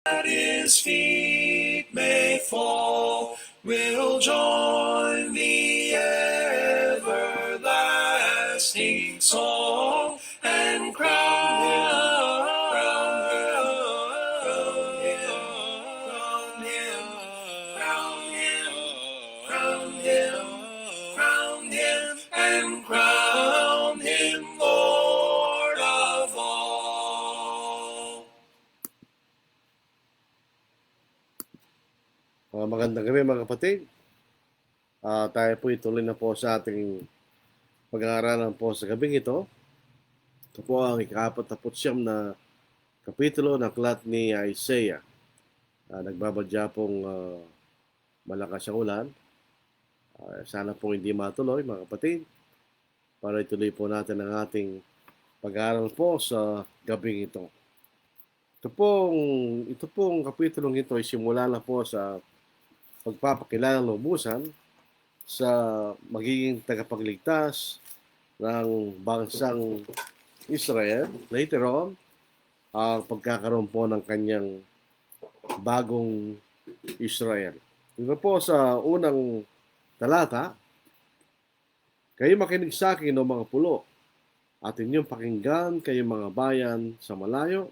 at his feet may fall, will join the everlasting song and crown him Lord of all. Magandang gabi mga kapatid. Tayo po ituloy na po sa ating pag-aaralan po sa gabing ito. Ito po ang ika-49 na kapitulo ng aklat ni Isaiah. Nagbabadya pong malakas ang ulan. Sana po hindi matuloy mga kapatid para ituloy po natin ang ating pag-aaral po sa gabing ito. Ito pong kapitulong ito ay simula na po sa pagpapakilala lubusan sa magiging tagapagligtas ng bansang Israel. Later on, ang pagkakaroon po ng kanyang bagong Israel. Ito po sa unang talata, kayo makinig sa akin o mga pulo, at inyong pakinggan kayo mga bayan sa malayo.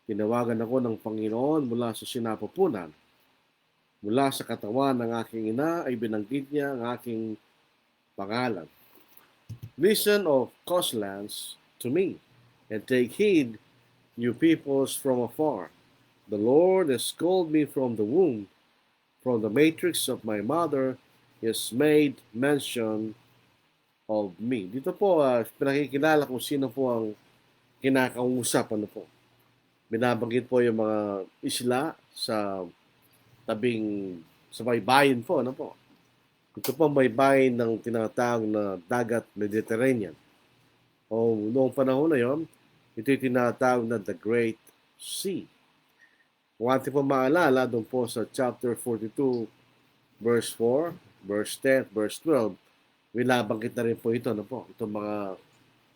Tinawagan ako ng Panginoon mula sa sinapupunan. Mula sa katawan ng aking ina ay binanggit niya ang aking pangalan. Listen, O coastlands, to me, and take heed, you peoples from afar. The Lord has called me from the womb. From the matrix of my mother, He has made mention of me. Dito po, pinakikilala kung sino po ang kinakausap. Binabanggit po yung mga isla sa tabing sa baybayin po, Ito po ang baybayin ng tinatawag na dagat Mediterranean. O noong panahon na yon, ito yung tinatawag na the Great Sea. Kung ating po maalala, doon po sa chapter 42, verse 4, verse 10, verse 12, binabanggit na rin po ito, Itong mga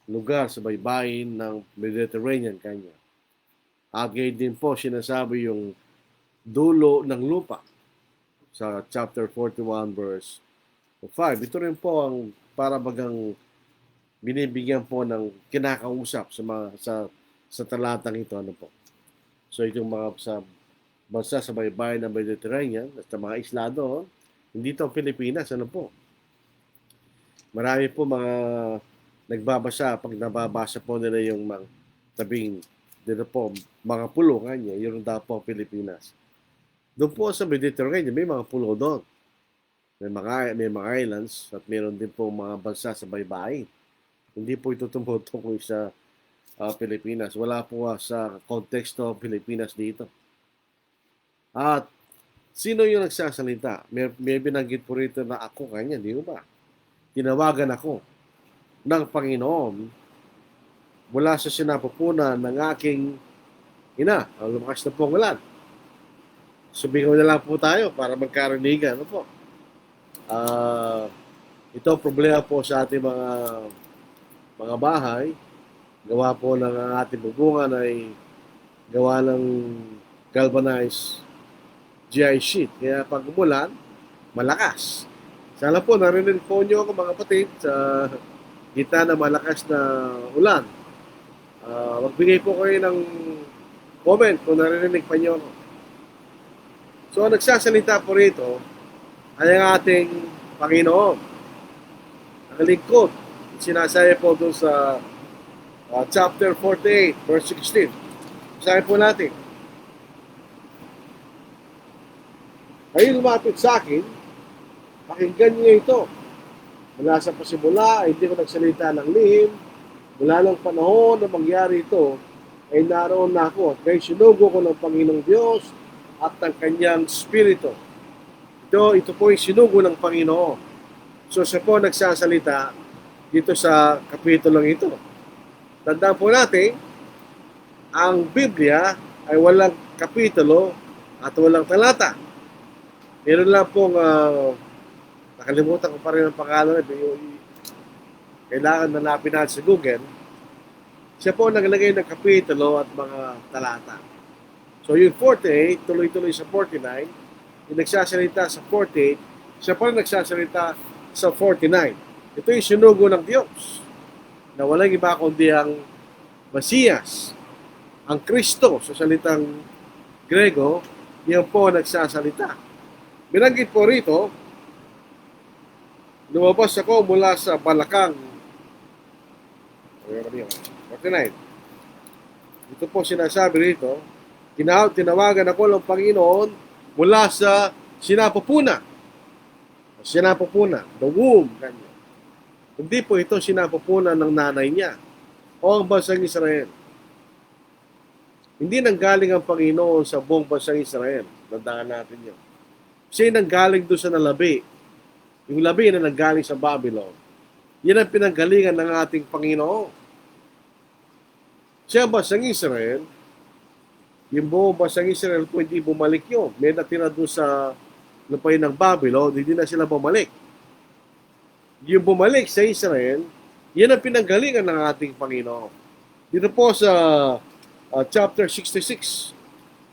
lugar sa baybayin ng Mediterranean kanya. At ngayon din po sinasabi yung dulo ng lupa sa chapter 41 verse 5. Ito rin po ang para bagang binibigyan po ng kinakausap sa talatang ito So itong mga sa bansa sa baybayin ng Mediterranean at sa mga isla doon, hindi ito ang Pilipinas, Marami po mga nagbabasa, pag nababasa po nila yung mga tabing dito po, mga pulo kanya, yun daw po Pilipinas. Doon po sa Mediterranean, may mga pulo doon. May mga islands at meron din po mga bansa sa baybayin. Hindi po ito tumutukoy sa Pilipinas. Wala po sa konteksto Pilipinas dito. At sino yung nagsasalita? May binanggit po rito na ako kanya, di ba? Tinawagan ako ng Panginoon mula sa sinapupunan ng aking ina. Ang lumakas na pong ulan. Sumigaw na lang po tayo para magkarinigan. Ito problema po sa ating mga bahay. Gawa po ng ating bubungan ay gawa ng galvanized GI sheet. Kaya pag umulan, malakas. Sana po narinig po nyo ako mga kapatid sa gitna na malakas na ulan. Magbigay po kayo ng comment kung narinig pa nyo ako. So, ang nagsasalita po rito ay ang ating Panginoon. Ang lingkod, sinasaya po doon sa chapter 48, verse 16. Basahin po natin. Kayo lumapit sa akin, pakinggan niyo ito. Mula sa pasimula, hindi ko nagsalita ng lihim. Mula ng panahon na mangyari ito, ay naroon na ako. At kayo sinugo ko ng Panginoong Diyos at ng kanyang Espiritu. Ito po ay sinugo ng Panginoon. So siya po nagsasalita dito sa kapitulong ito. Tandaan po natin, ang Biblia ay walang kapitulo at walang talata. Meron lang pong, nakalimutan ko pa rin ang pangalan, kailangan hanapin natin sa Google. Siya po naglagay ng kapitulo at mga talata. So yung 48, tuloy-tuloy sa 49, yung nagsasalita sa 48, siya pa rin nagsasalita sa 49. Ito yung sinugo ng Diyos na walang iba kundi ang Masiyas, ang Kristo sa salitang Grego, yan po nagsasalita. Binanggit po rito, lumabas ako mula sa balakang 49. Ito po sinasabi rito, tinawagan ako ng Panginoon mula sa sinapupunan. Sinapupunan, the womb. Kanya. Hindi po ito sinapupunan ng nanay niya o ang bansang Israel. Hindi nanggaling ang Panginoon sa buong bansang Israel. Tandaan natin yun. Siya nanggaling doon sa nalabi. Yung labi na nanggaling sa Babylon. Yan ang pinanggalingan ng ating Panginoon. Siya ang bansang Israel, yung buong bansang Israel po hindi bumalik yun. May natira doon sa lupain ng Babylon, hindi na sila bumalik. Yung bumalik sa Israel, yan ang pinanggalingan ng ating Panginoon. Dito po sa chapter 66,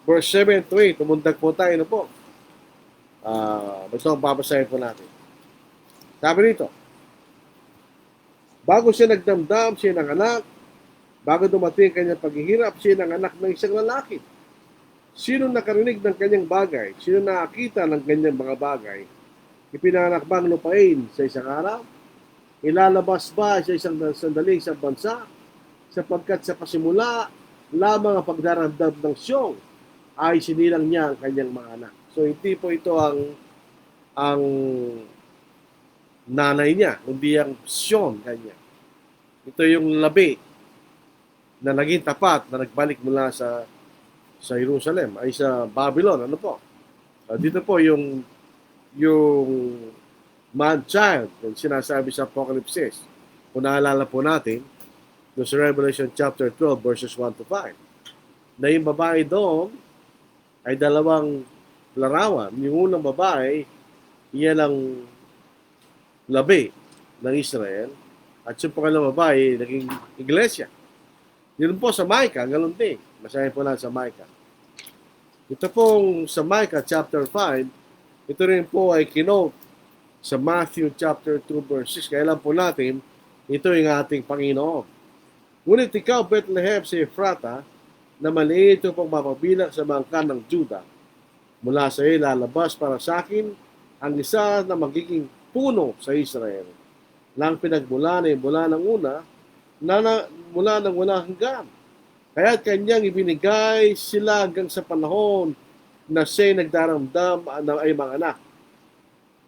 verse 7 to 8, tumundag po tayo na po. Basta babasahin po natin. Sabi rito, bago siya nagdamdam, siya ng anak, bago dumating kanyang paghihirap, siya ng anak ng isang lalaki. Sino nakarinig ng kanyang bagay? Sino nakakita ng kanyang mga bagay? Ipinanganak bang lupain sa isang araw? Ilalabas ba sa isang sandali sa bansa? Sapagkat sa pasimula, lamang ang pagdaramdam ng siyong ay sinilang niya ang kanyang mga anak. So, hindi po ito ang nanay niya, hindi ang siyong kanya. Ito yung labi na naging tapat na nagbalik mula sa Jerusalem, ay sa Babylon. Ano po? Dito po yung man-child, yung sinasabi sa Apocalypse. Kung naalala po natin, doon sa Revelation chapter 12, verses 1 to 5, na yung babae doon ay dalawang larawan. Yung unang babae, iyan ang labi ng Israel, at yung pangalawang babae, naging iglesia. Yun po sa Micah, ganun din. Masahin po lang sa Micah. Ito pong sa Micah chapter 5, ito rin po ay kinote sa Matthew chapter 2 verse 6. Kaya lang po natin, ito yung ating Panginoon. Ngunit ikaw, Bethlehem sa Ephrata, na maliit upang mapabilang sa bangka ng Juda. Mula sa iyo lalabas para sa akin ang isa na magiging puno sa Israel. Nang pinagmula na yung mula ng una, mula ng wala hanggan. Kaya kanyang ibinigay sila hanggang sa panahon na siya'y nagdaramdam ay mga anak.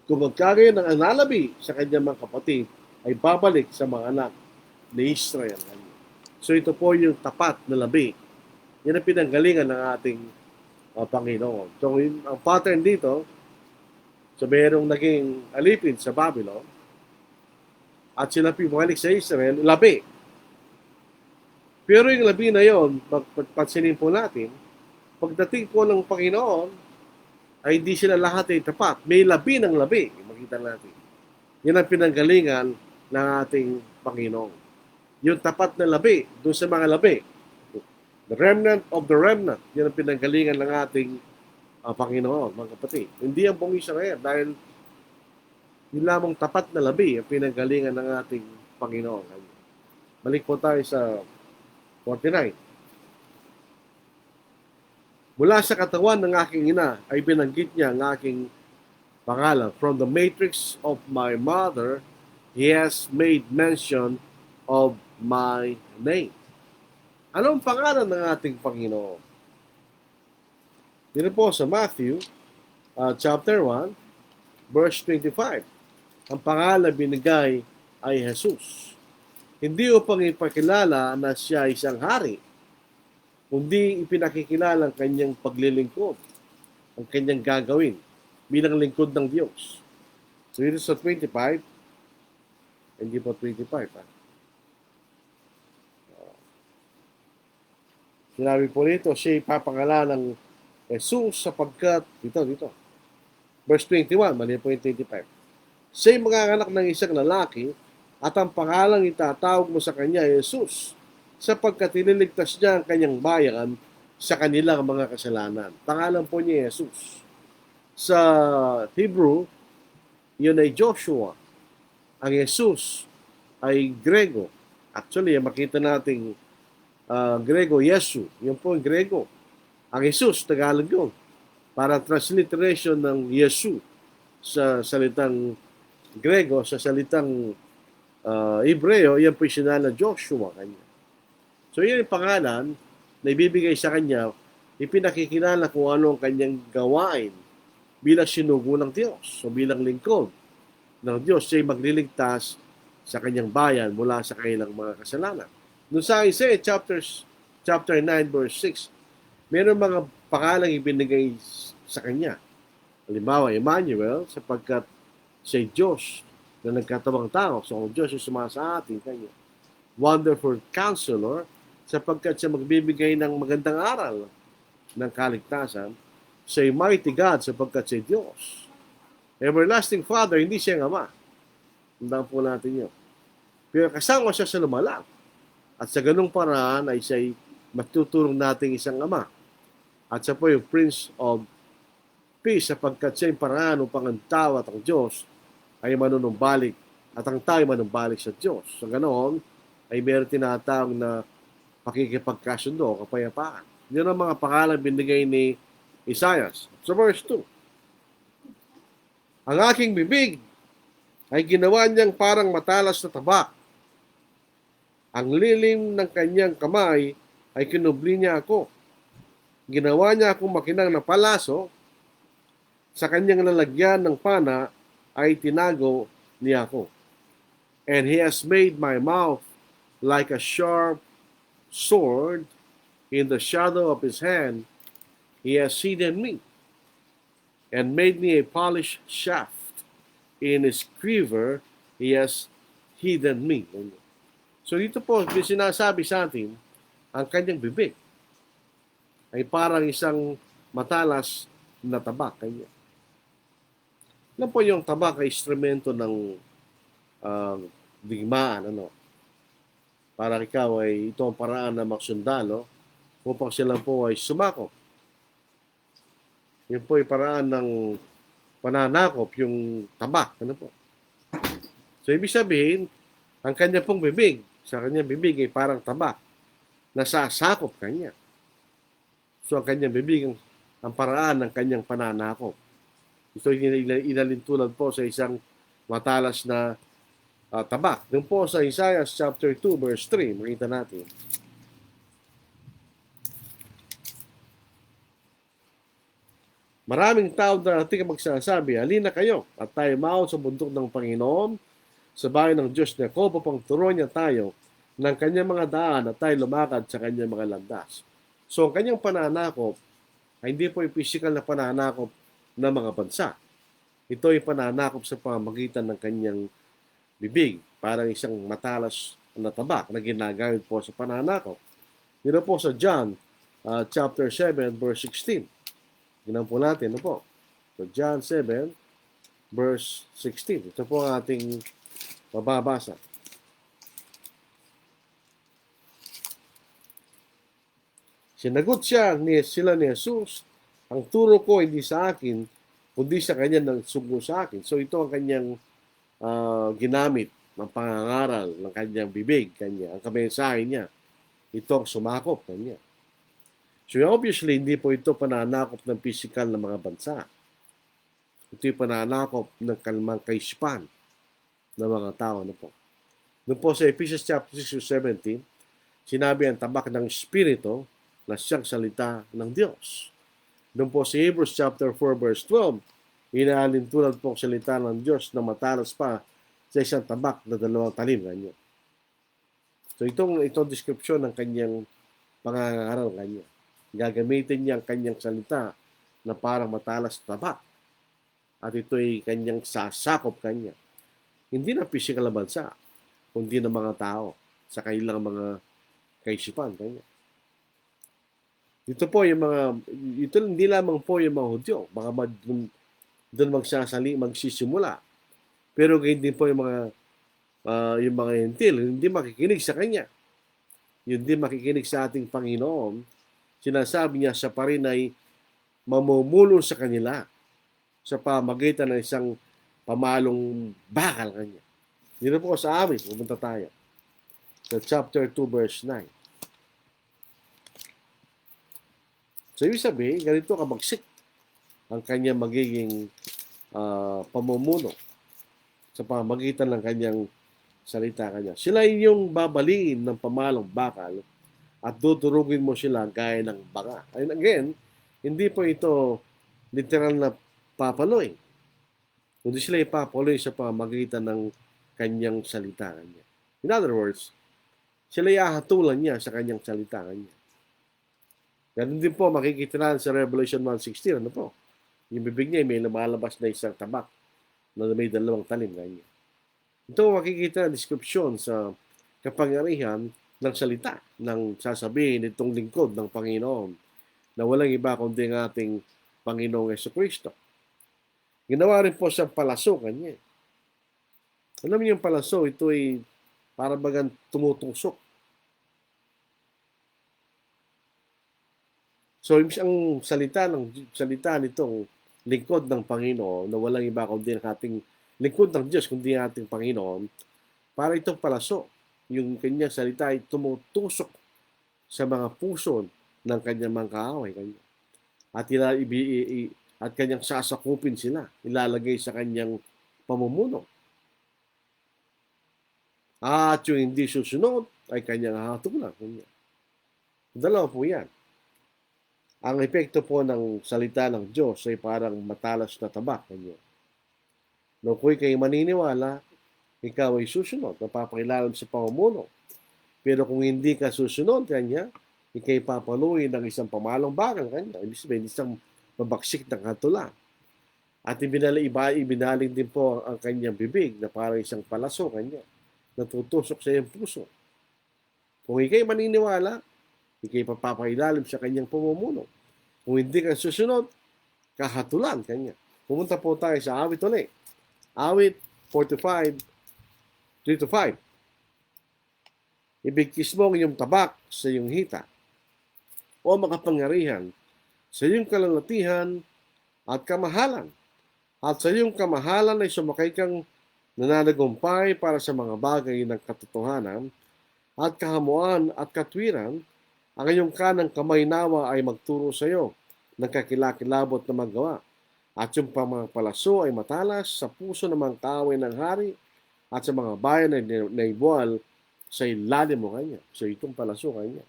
Kung magkagayon ng analabi sa kanyang mga kapatid, ay babalik sa mga anak ni Israel. So ito po yung tapat na labi. Yan ang pinanggalingan ng ating Panginoon. So ang pattern dito, so mayroong naging alipin sa Babylon, at sila pumalik sa Israel, labi. Pero yung labi na yon, pagpansinin po natin, pagdating po ng Panginoon, ay hindi sila lahat ay tapat. May labi ng labi. Makita natin. Yan ang pinanggalingan ng ating Panginoon. Yung tapat na labi, doon sa mga labi. The remnant of the remnant. Yan ang pinanggalingan ng ating Panginoon, mga kapatid. Hindi ang buong Israel dahil yung lamang tapat na labi ang pinanggalingan ng ating Panginoon. Balik po tayo sa 49. Mula sa katawan ng aking ina ay binanggit niya ang aking pangalan. From the matrix of my mother, he has made mention of my name. Anong pangalan ng ating Panginoon? Dito po sa Matthew chapter 1, verse 25. Ang pangalan binigay ay Jesus. Hindi upang ipakilala na siya ay isang hari, kundi ipinakikilala ang kanyang paglilingkod, ang kanyang gagawin bilang lingkod ng Diyos. So ito sa 25, hindi po 25 ha. Sinabi po nito, siya ipapangalanan ng Jesus sapagkat, dito, verse 21, mali po yung 25. Siya'y manganganak ng isang lalaki at ang pangalang itatawag mo sa kanya ay Jesus sapagkat ililigtas niya ang kanyang bayan sa kanilang mga kasalanan. Pangalan po niya Jesus. Sa Hebrew, yun ay Joshua. Ang Jesus ay Grego. Actually, makita nating Grego, Yesu. Yun po ang Grego. Ang Jesus, Tagalog yun. Parang transliteration ng Yesu sa salitang Grego, sa salitang Hebreo, yan po yung sinala Joshua kanya. So yun yung pangalan na ibibigay sa kanya, ipinakikilala kung ano ang kanyang gawain bilang sinugo ng Diyos. So bilang lingkod ng Diyos, siya'y magliligtas sa kanyang bayan mula sa kanilang mga kasalanan. Doon sa Isaiah chapter 9 verse 6, meron mga pangalang ibinigay sa kanya. Halimbawa, Emmanuel, sapagkat siya Diyos na nagkatawang tao. So, ang Diyos yung sumasa atin kanya. Wonderful Counselor, sapagkat siya magbibigay ng magandang aral ng kaligtasan. Siya Mighty God, sapagkat siya Diyos. Everlasting Father, hindi siya ang Ama. Tandaan po natin yun. Pero kasama siya sa lumalang. At sa ganung paraan ay siya'y matutulong nating isang Ama. At siya po yung Prince of Peace, sapagkat siya yung paraan upang ang tao at ang Diyos ay manunumbalik at ang tayo manumbalik sa Diyos. Sa ganoon, ay meron tinatawag na pakikipagkasundo o kapayapaan. Yun ang mga pangalan binigay ni Isaiah. Sa verse 2, ang aking bibig ay ginawa niyang parang matalas na tabak. Ang lilim ng kanyang kamay ay kinubli niya ako. Ginawa niya akong makinang na palaso. Sa kanyang lalagyan ng pana ay tinago niya ako. And he has made my mouth like a sharp sword. In the shadow of his hand he has hidden me, and made me a polished shaft. In his quiver he has hidden me. So dito po, sinasabi sa atin, ang kanyang bibig ay parang isang matalas na tabak. Kanya. Ano po yung tabak ay instrumento ng digmaan, ano? Para ikaw ay ito ang paraan na magsundalo upang sila po ay sumako. Yun po ay paraan ng pananakop, yung tabak, ano po. So, ibig sabihin, ang kanya pong bibig, sa kanyang bibig ay parang tabak, nasasakop kanya. So, ang kanyang bibig, ang paraan ng kanyang pananakop. Ito inalintulad po sa isang matalas na tabak. Doon po sa Isaiah chapter 2 verse 3, makita natin. Maraming tao darating ang magsasabi, halina kayo at tayo maon sa bundok ng Panginoon, sa bayan ng Diyos na Jacob, upang turuan niya tayo ng kanyang mga daan at tayo lumakad sa kanyang mga landas. So, ang kanyang pananakop ay hindi po yung physical na pananakop ng mga bansa. Ito ay pananakop sa pamamagitan ng kanyang bibig, parang isang matalas na tabak na ginagamit po sa pananakop. Dito po sa John chapter 7 verse 16. Tingnan po natin, ano po? So John 7 verse 16. Ito po ang ating mababasa. Sinagot sila ni Jesus, ang turo ko hindi sa akin, kundi sa kanya nang sugo sa akin. So ito ang kanyang ginamit ng pangangaral ng kanyang bibig, ang kamensahe niya. Ito ang sumakop kanya. So obviously, hindi po ito pananakop ng physical na mga bansa. Ito yung pananakop ng kalmang kaisipan ng mga tao. Ano po. Doon po sa Ephesians chapter 6 to 17, sinabi ang tabak ng Espiritu na siyang salita ng Diyos. Doon po sa Hebrews chapter 4 verse 12, inaalintulad po ang salita ng Diyos na matalas pa sa isang tabak na 2 talim. Ganyan. So itong description ng kanyang pangangaral kanya. Gagamitin niya ang kanyang salita na parang matalas na tabak. At ito ay kanyang sasakop kanya. Hindi na physical na bansa, kundi ng mga tao sa kailang mga kaisipan kanya. Ito po yung ito hindi lamang po yung mga Hudyo, baka doon magsisimula. Pero ganyan din po yung mga Hentil, hindi makikinig sa kanya. Hindi makikinig sa ating Panginoon sinasabi niya siya pa rin ay mamumuno sa kanila sa pamagitan ng isang pamalong bakal kanya. Dito po sa awit, pumunta tayo. Sa chapter 2, verse 9. So, ibig sabihin, ganito kabagsik ang kanyang magiging pamumuno sa pamagitan ng kanyang salita kanya. Sila yung babaliin ng pamalong bakal at tuturugin mo sila gaya ng baka. And again, hindi po ito literal na papaloy. Kundi sila ipapaloy sa pamagitan ng kanyang salita kanya. In other words, sila ihahatulan niya sa kanyang salita kanya. Ganun din po makikita natin sa Revelation 1:16. Ano po? Yung bibig niya may lumalabas na isang tabak na may dalawang talim kanya. Ito makikita na description sa kapangyarihan ng salita ng sasabihin itong lingkod ng Panginoon na walang iba kundi ang ating Panginoong Jesucristo. Ginawa rin po siyang palaso kanya. Alam niyo yung palaso, ito ay para bagang tumutusok. So, ang salita nitong lingkod ng Panginoon na walang iba kundi ang ating lingkod ng Diyos kundi ang ating Panginoon, para itong palaso. Yung kanyang salita ay tumutusok sa mga puso ng kanyang mga kaaway kanya. At kanyang sasakupin sila, ilalagay sa kanyang pamumuno. At yung hindi susunod ay kanyang hahatulan kanya. Dalawa po yan. Ang epekto po ng salita ng Diyos ay parang matalas na tabak kanya. No, kung kayo maniniwala, ikaw ay susunod, napapakilala sa pamumuno. Pero kung hindi ka susunod kanya, ikay papaluin ng isang pamalong bakal kanya. Ibig sabihin, isang mabaksik ng hatulan. At ibinaling din po ang kanyang bibig na parang isang palaso kanya, natutusok sa iyong puso. Kung ikay maniniwala, ikay papakilalim sa kanyang pamumuno. Kung hindi ka susunod, kahatulan kanya. Pumunta po tayo sa awit ulit. Awit 45, 3-5. Ibigkis mo ang iyong tabak sa iyong hita o makapangyarihan sa iyong kalalatihan at kamahalan. At sa iyong kamahalan ay sumakay kang nananagumpay para sa mga bagay ng katotohanan at kahamuan at katwiran. Ang iyong kanang kamay nawa ay magturo sa iyo ng kakilakilabot na magawa. At yung pamapalaso ay matalas sa puso ng mga kaaway ng hari at sa mga bayan na naibual sa ilalim mo kanya. So itong palaso kanya.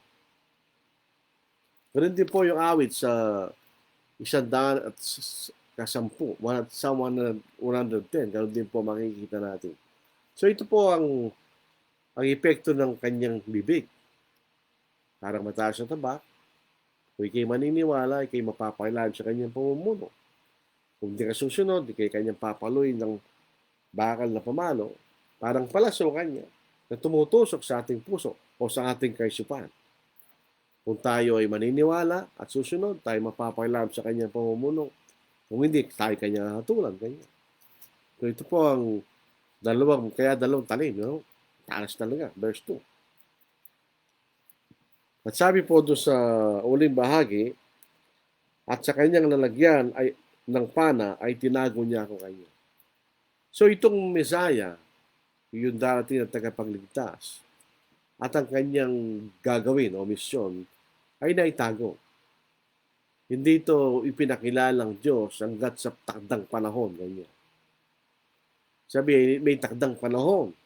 Ganun din po yung awit sa 110, Psalm 110. Ganun din po makikita natin. So ito po ang epekto ng kanyang bibig. Parang mataas na tabak. Kung ikay maniniwala, ikay mapapakilaan sa kanyang pamumuno. Kung di ka susunod, ikay kanyang papaluin ng bakal na pamalo, parang palaso kanya na tumutusok sa ating puso o sa ating kaisupan. Kung tayo ay maniniwala at susunod, tayo mapapakilaan sa kanyang pamumuno. Kung hindi, tayo kanya hatulan kanya. So ito po ang dalawang talim, no? Talas talaga, verse 2. At sabi po doon sa uling bahagi, at sa kanyang lalagyan ay ng pana ay tinago niya ako kanya. So itong Mesaya, yung darating na tagapagligtas, at ang kanyang gagawin o misyon ay naitago. Hindi ito ipinakilalang Diyos hanggat sa takdang panahon. Ganyan. Sabi, may takdang panahon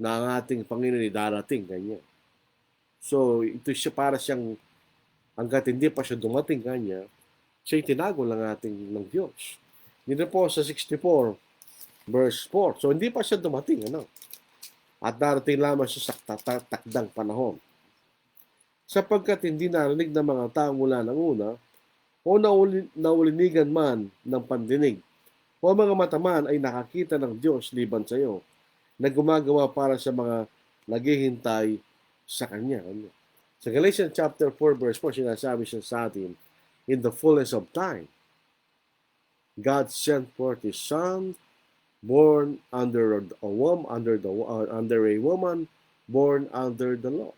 na ang ating Panginoon ay darating. Ganyan. So ito siya para siyang hanggat hindi pa siya dumating kanya, siya tinago lang ng Diyos. Dito po sa 64, verse 4. So, hindi pa siya dumating, At darating lamang siya sa takdang panahon. Sapagkat hindi narinig ng mga tao mula ng una, o naulinigan man ng pandinig, o mga mata man ay nakakita ng Diyos liban sa iyo, na gumagawa para sa mga naghihintay sa Kanya. Sa Galatians chapter 4, verse 4, sinasabi siya sa atin, in the fullness of time, God sent forth His Son, born under a woman, born under the law.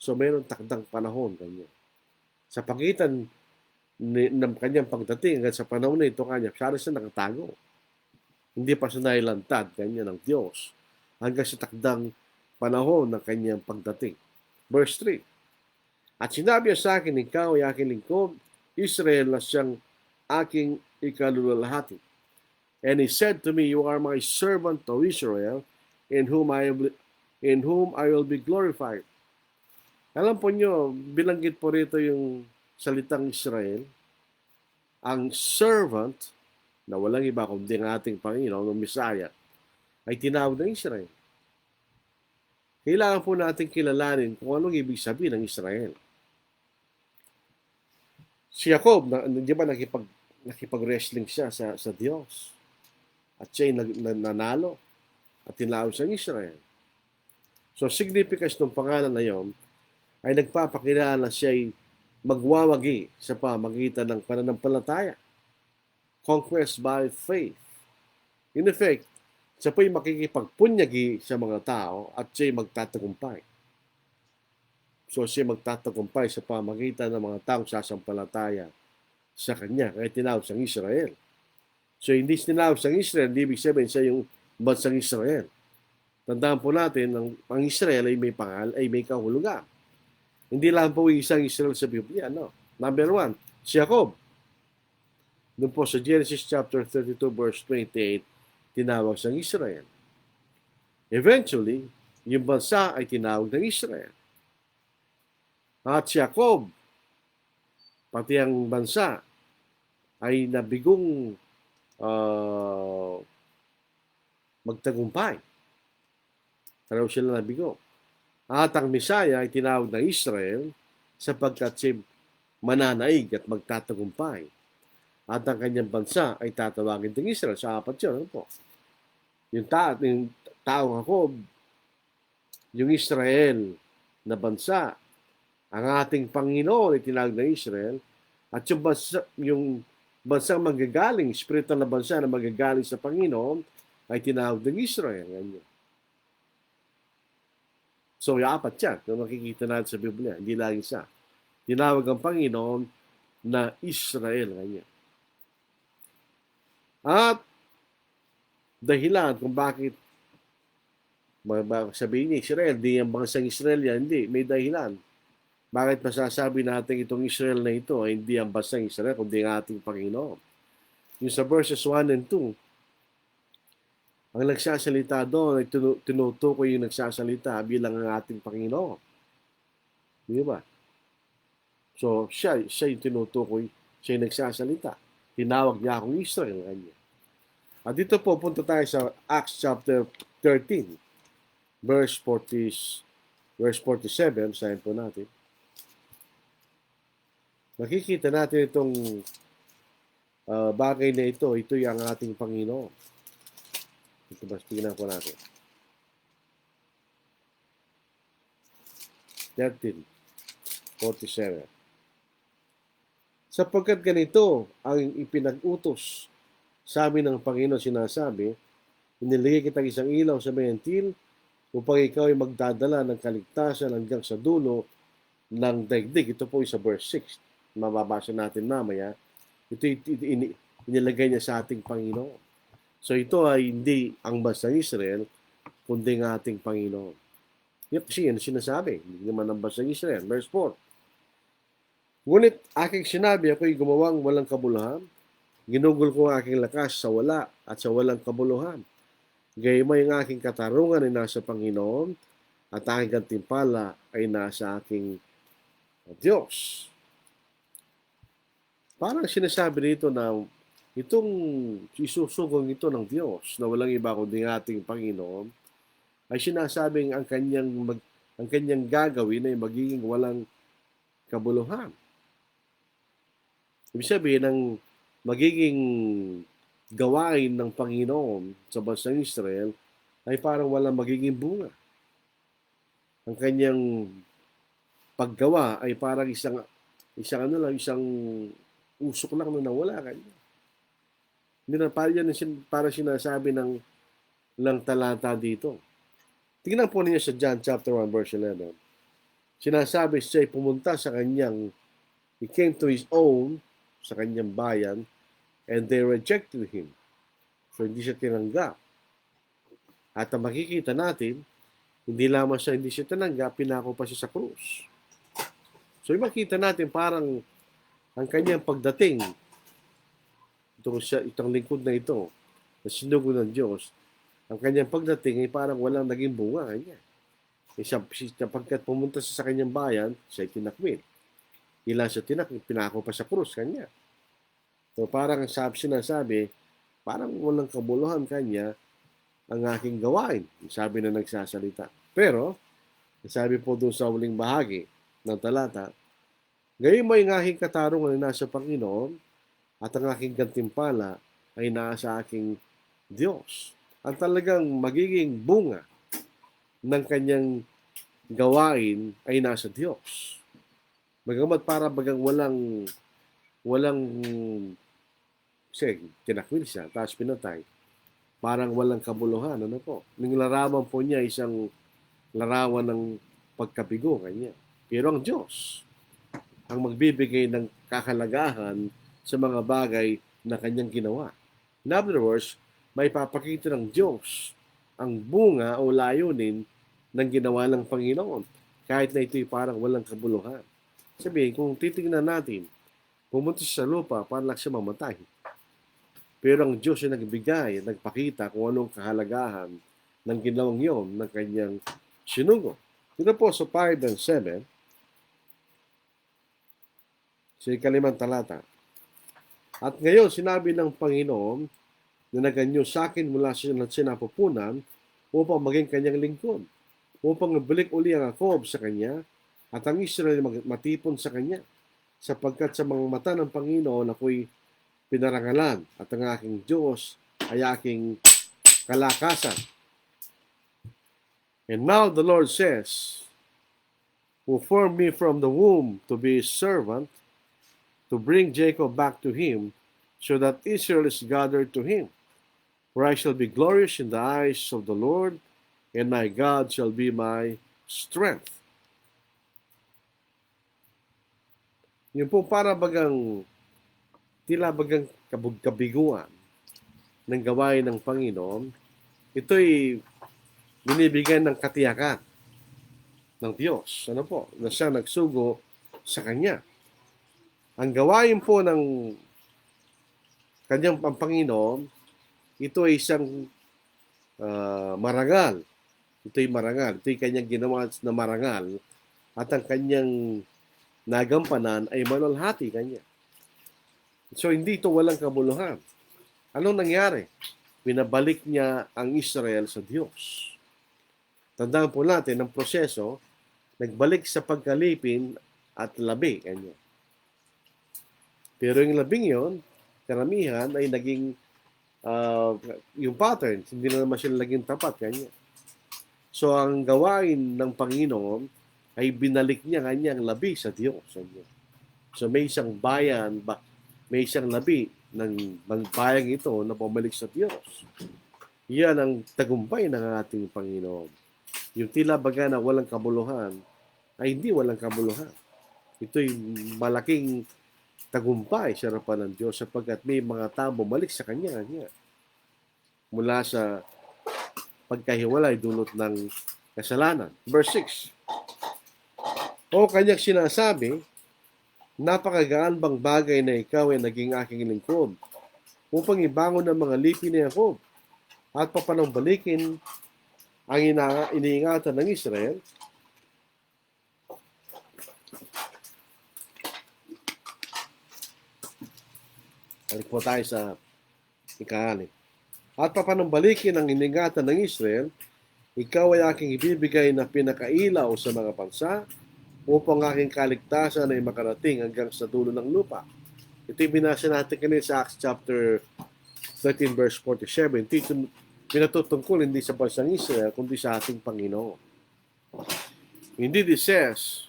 So mayroong takdang panahon kanya. Sa pagitan ng kanyang pagdating hanggang sa panahon na ito kanya, siya rin siya nakatago. Hindi pa siya nailantad kanya ng Diyos hanggang sa takdang panahon ng kanyang pagdating. Verse 3. At sinabi sa akin, ikaw ay aking lingkod, Israel na siyang aking ikalulahati. And he said to me, you are my servant, O Israel, in whom I will be glorified. Alam po nyo, bilanggit po rito yung salitang Israel, ang servant, na walang iba kundi ang ating Panginoon, ng Messiah, ay tinawag ng Israel. Kailangan po natin kilalanin kung anong ibig sabihin ng Israel. Si Jacob, di ba nakipag-wrestling siya sa Diyos? At siya'y nanalo at tinawag siyang Israel. So, significance ng pangalan na yon ay nagpapakilala na siya'y magwawagi sa pamagitan ng pananampalataya. Conquest by faith. In effect, siya po'y makikipagpunyagi sa mga tao at siya'y magtatagumpay. So siya magtatagumpay sa pamagitan ng mga taong sasampalataya sa kanya. Kaya tinawag siyang Israel. So hindi tinawag siyang Israel, di ibig sabihin siya yung bansang Israel. Tandaan po natin, ang Israel ay may pangal, ay may kahulugan. Hindi lang po isang Israel sa Biblia, no? Number 1, si Jacob. Doon po sa Genesis chapter 32 verse 28, tinawag siyang Israel. Eventually, yung bansa ay tinawag ng Israel. At si Jacob, pati ang bansa, ay nabigong magtagumpay. Pero sila nabigo. At ang Messiah ay tinawag ng Israel sapagkat siya mananaig at magtatagumpay. At ang kanyang bansa ay tatawagin ng Israel. Sa 4 yun, ano po? Yung taong Jacob, yung Israel na bansa, ang ating Panginoon ay tinawag ng Israel, at yung bansang magagaling, spiritual na bansa na magagaling sa Panginoon, ay tinawag ng Israel. Ganyan. So, yung 4 yan, na makikita natin sa Biblia, hindi lang isa. Tinawag ang Panginoon na Israel. Ganyan. At dahilan kung bakit sabihin niya, Israel, di ang bansang Israel yan, hindi, may dahilan. Bakit masasabi natin itong Israel na ito ay hindi ang bansang Israel, kundi ang ating Panginoon? Yung sa verses 1 and 2, ang nagsasalita doon ay tinutukoy yung nagsasalita bilang ang ating Panginoon. Di ba? So, siya yung tinutukoy, siya yung nagsasalita. Tinawag niya akong Israel. Kanya. At dito po, punta tayo sa Acts chapter 13, verse 47, sayin po natin. Makikita natin itong bagay na ito yung ating Panginoon. Ito ba, tingnan po natin. 13:47. Sapagkat ganito ang ipinag-utos sa amin ng Panginoon, sinasabi, iniligay kitang isang ilaw sa bayantil upang ikaw ay magdadala ng kaligtasan hanggang sa dulo ng daigdig. Ito po sa verse 6. Mababasa natin mamaya. Ito inilagay niya sa ating Panginoon. So ito ay hindi ang bansang Israel, kundi ang ating Panginoon. Yan kasi yan sinasabi. Hindi naman ang bansang Israel. Verse 4. Ngunit aking sinabi, ako'y gumawang walang kabuluhan. Ginugol ko ang aking lakas sa wala at sa walang kabuluhan. Gayunman ang aking katarungan ay nasa Panginoon at aking gantimpala ay nasa aking Diyos. Parang sinasabi dito na itong isusugong ito ng Diyos na walang iba kundi ating Panginoon ay sinasabing ang kanyang gagawin ay magiging walang kabuluhan. Ibig sabihin, ang magiging gawain ng Panginoon sa bansang Israel ay parang walang magiging bunga. Ang kanyang paggawa ay parang isang usok lang na nawala kanya. Hindi na para sinasabi ng talata dito. Tingnan po niyo sa John chapter 1 verse 11. Sinasabi siya ay pumunta sa kanyang He came to his own, sa kanyang bayan, and they rejected him. So hindi siya tinanggap. At ang makikita natin, hindi lamang siya hindi siya tinanggap, pinako pa siya sa krus. So makita natin parang ang kanyang pagdating, itong lingkod na ito, na sinugo ng Diyos, ang kanyang pagdating ay parang walang naging bunga kanya. Sapagkat pumunta siya sa kanyang bayan, siya ay tinakwil. Ilan siya tinakwil, pinako pa sa krus kanya. So parang sinasabi, parang walang kabuluhan kanya ang aking gawain, sabi na nagsasalita. Pero, sabi po doon sa huling bahagi ng talata, gayon mo yung aking katarungan ay nasa Panginoon at ang aking gantimpala ay nasa aking Diyos. Ang talagang magiging bunga ng kanyang gawain ay nasa Diyos. Bagamat para bagang walang tinakwil siya, tapos pinatay. Parang walang kabuluhan, ano po. Nung larawan po niya, isang larawan ng pagkabigo kanya. Pero ang Diyos ang magbibigay ng kahalagahan sa mga bagay na kanyang ginawa. In other words, may papakita ng Diyos ang bunga o layunin ng ginawa ng Panginoon. Kahit na ito'y parang walang kabuluhan. Sabihin, kung titignan natin, pumunta siya sa lupa, parang lang siya mamatay. Pero ang Diyos ay nagbigay, nagpakita kung anong kahalagahan ng ginawang yon ng kanyang sinugo. Dito po sa 5 and 7, sa ikalimang talata. At ngayon, sinabi ng Panginoon na naganyo sa akin mula sa sinapupunan upang maging kanyang lingkod, upang balik uli ang Jacob sa kanya at ang Israel matipon sa kanya, sapagkat sa mga mata ng Panginoon ako'y pinarangalan at ang aking Diyos ay aking kalakasan. And now the Lord says, who formed me from the womb to be his servant, to bring Jacob back to him, so that Israel is gathered to him. For I shall be glorious in the eyes of the Lord, and my God shall be my strength. Yun po para tila bagang kabiguan ng gawain ng Panginoon, ito'y binibigyan ng katiyakan ng Diyos. Ano po? Na siya nagsugo sa Kanya. Ang gawain po ng Kanyang Panginoon, ito ay isang marangal. Ito'y marangal. Ito'y Kanyang ginawa na marangal at ang Kanyang nagampanan ay manalhati Kanya. So, hindi ito walang kabuluhan. Anong nangyari? Pinabalik niya ang Israel sa Diyos. Tandaan po natin, ang proseso, nagbalik sa pagkalipin at labi. Kanya. Pero yung labing yon, karamihan ay naging yung pattern. Hindi na naman sila naging tapat. Kanya. So, ang gawain ng Panginoon ay binalik niya kanyang labi sa Diyos. Kanya. So, may isang bayan, may isang labi ng bayang ito na pumalik sa Diyos. Yan ang tagumpay ng ating Panginoon. Yung tila baga na walang kabuluhan, ay hindi walang kabuluhan. Ito'y malaking tagumpay sa harapan ng Diyos sapagkat may mga tao bumalik sa Kanya. Mula sa pagkahiwalay dulot ng kasalanan. Verse 6. O Kanyang sinasabi, napakagaan bang bagay na ikaw ay naging aking lingkod upang ibangon ang mga lipi ni Jacob at papanambalikin ang iniingatan ng Israel. Balik po tayo sa ika-6. At papanambalikin ang iniingatan ng Israel, ikaw ay aking ibibigay na pinakailaw sa mga bansa upang aking kaligtasan ay makarating hanggang sa dulo ng lupa. Ito yung binasa natin kanina sa Acts chapter 13 verse 47. Ito pinatutungkol hindi sa bansang Israel, kundi sa ating Panginoon. Indeed, it says,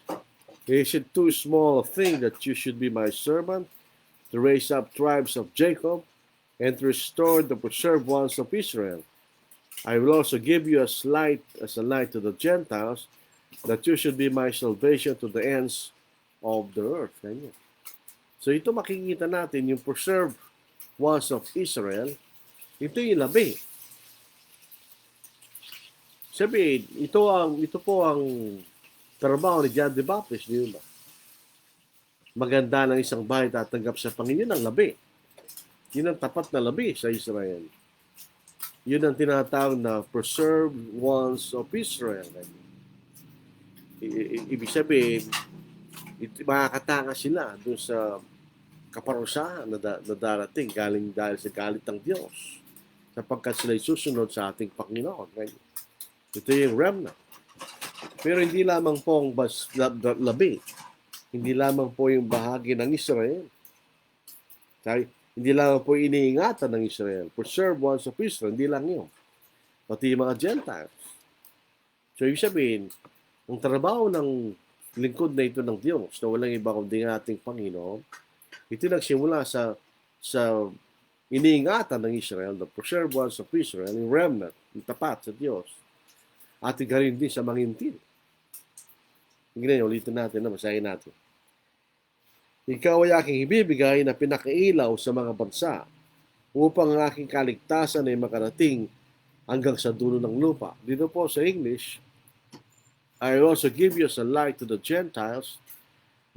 is it too small a thing that you should be my servant, to raise up tribes of Jacob, and to restore the preserved ones of Israel? I will also give you as a light to the Gentiles, that you should be my salvation to the ends of the earth. Kanya. So ito makikita natin yung preserved ones of Israel. Ito yung labi. Sabihin, ito po ang trabaho ni John the Baptist, di ba? Maganda ng isang bahay tatanggap sa Panginoon ang labi. Yun ang tapat na labi sa Israel. Yun ang tinatawag na preserved ones of Israel. Ibig sabihin, makakatanga sila doon sa kaparusahan na darating galing dahil sa galit ng Diyos sapagkat sila susunod sa ating Panginoon. Ito yung remnant. Pero hindi lamang po ang labi. Hindi lamang po yung bahagi ng Israel. Hindi lamang po iniingatan ng Israel. Preserve ones of Israel. Hindi lang yun. Pati yung mga Gentiles. So, ibig sabihin, ang trabaho ng lingkod na ito ng Diyos na walang iba kundi ng ating Panginoon, ito nagsimula sa iniingatan ng Israel, the preserve ones of Israel, yung remnant, yung tapat sa Diyos, at galing din sa mga Hintil. Tingnan, ulitin natin na basahin natin. Ikaw ay aking ibibigay na pinakailaw sa mga bansa upang ang aking kaligtasan ay makarating hanggang sa dulo ng lupa. Dito po sa English, I also give you as a light to the Gentiles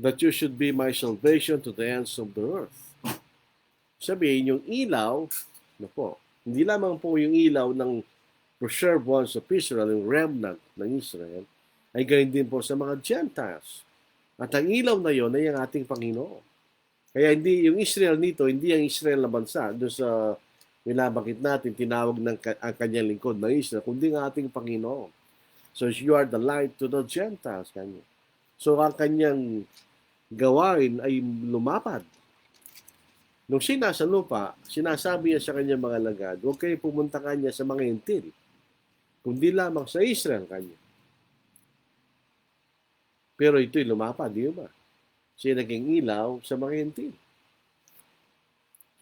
that you should be my salvation to the ends of the earth. Sabihin, yung ilaw, hindi lamang po yung ilaw ng preserved ones of Israel, yung remnant ng Israel, ay gayon din po sa mga Gentiles. At ang ilaw na yon ay ang ating Panginoon. Kaya hindi yung Israel nito, hindi ang Israel na bansa. Doon sa binabangkit natin, tinawag ang kanyang lingkod ng Israel, kundi ang ating Panginoon. So you are the light to the Gentiles. Kanya. So ang kanyang gawain ay lumapad. Nung siya nasa lupa, sinasabi niya sa kanyang mga lagad, huwag kayo pumunta kanya sa mga Hintil, kundi lamang sa Israel kanya. Pero ito'y lumapad, di ba? Siya naging ilaw sa mga Hintil.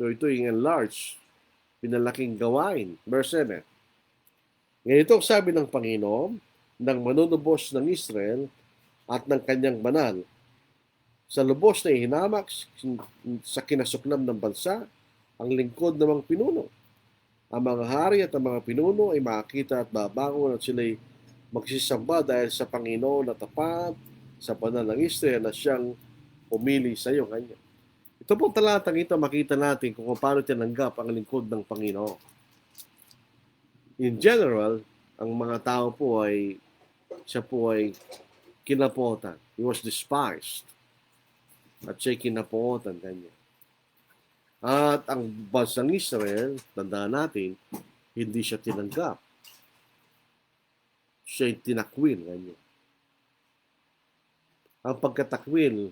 So ito'y enlarged, pinalaking gawain. Verse 7. Ngayon ito sabi ng Panginoon, ng manunubos ng Israel at ng kanyang banal, sa lubos na ihinamak sa kinasuklam ng bansa, ang lingkod ng mga pinuno. Ang mga hari at ang mga pinuno ay makakita at babangon at sila'y magsisamba dahil sa Panginoon na tapat sa banal ng Israel na siyang pumili sa iyo. Kanya. Ito pong talatang ito, makita natin kung paano tinanggap ang lingkod ng Panginoon. In general, ang mga tao po ay, siya po ay kinapotan. He was despised. At siya kinapotan kanya. At ang bansang Israel, tandaan natin, hindi siya tinanggap. Siya ay tinakwil kanya. Ang pagkatakwil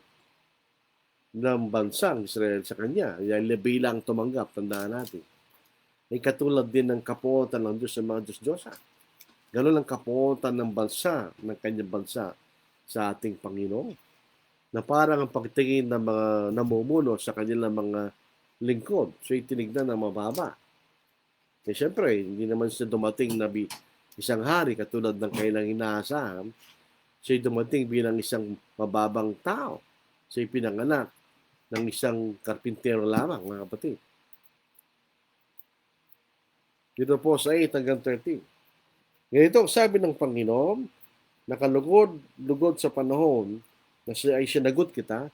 ng bansang Israel sa kanya, ay bilang tumanggap, tandaan natin, ay katulad din ng kapotan ng Diyos sa mga Diyos-Diyosa. Ganun ang kapotan ng bansa, ng kanyang bansa sa ating Panginoon. Na parang ang pagtingin ng mga namumuno sa kanilang mga lingkod, so itinignan ng mababa. Eh syempre, hindi naman siya dumating na isang hari katulad ng kailang inaasahan. Siya dumating bilang isang mababang tao. Siya pinanganak ng isang karpintero lamang, mga kapatid. Dito po sa 8 hanggang 13. Ganito sabi ng Panginoon, nakalugod sa panahon na siya ay sinagot kita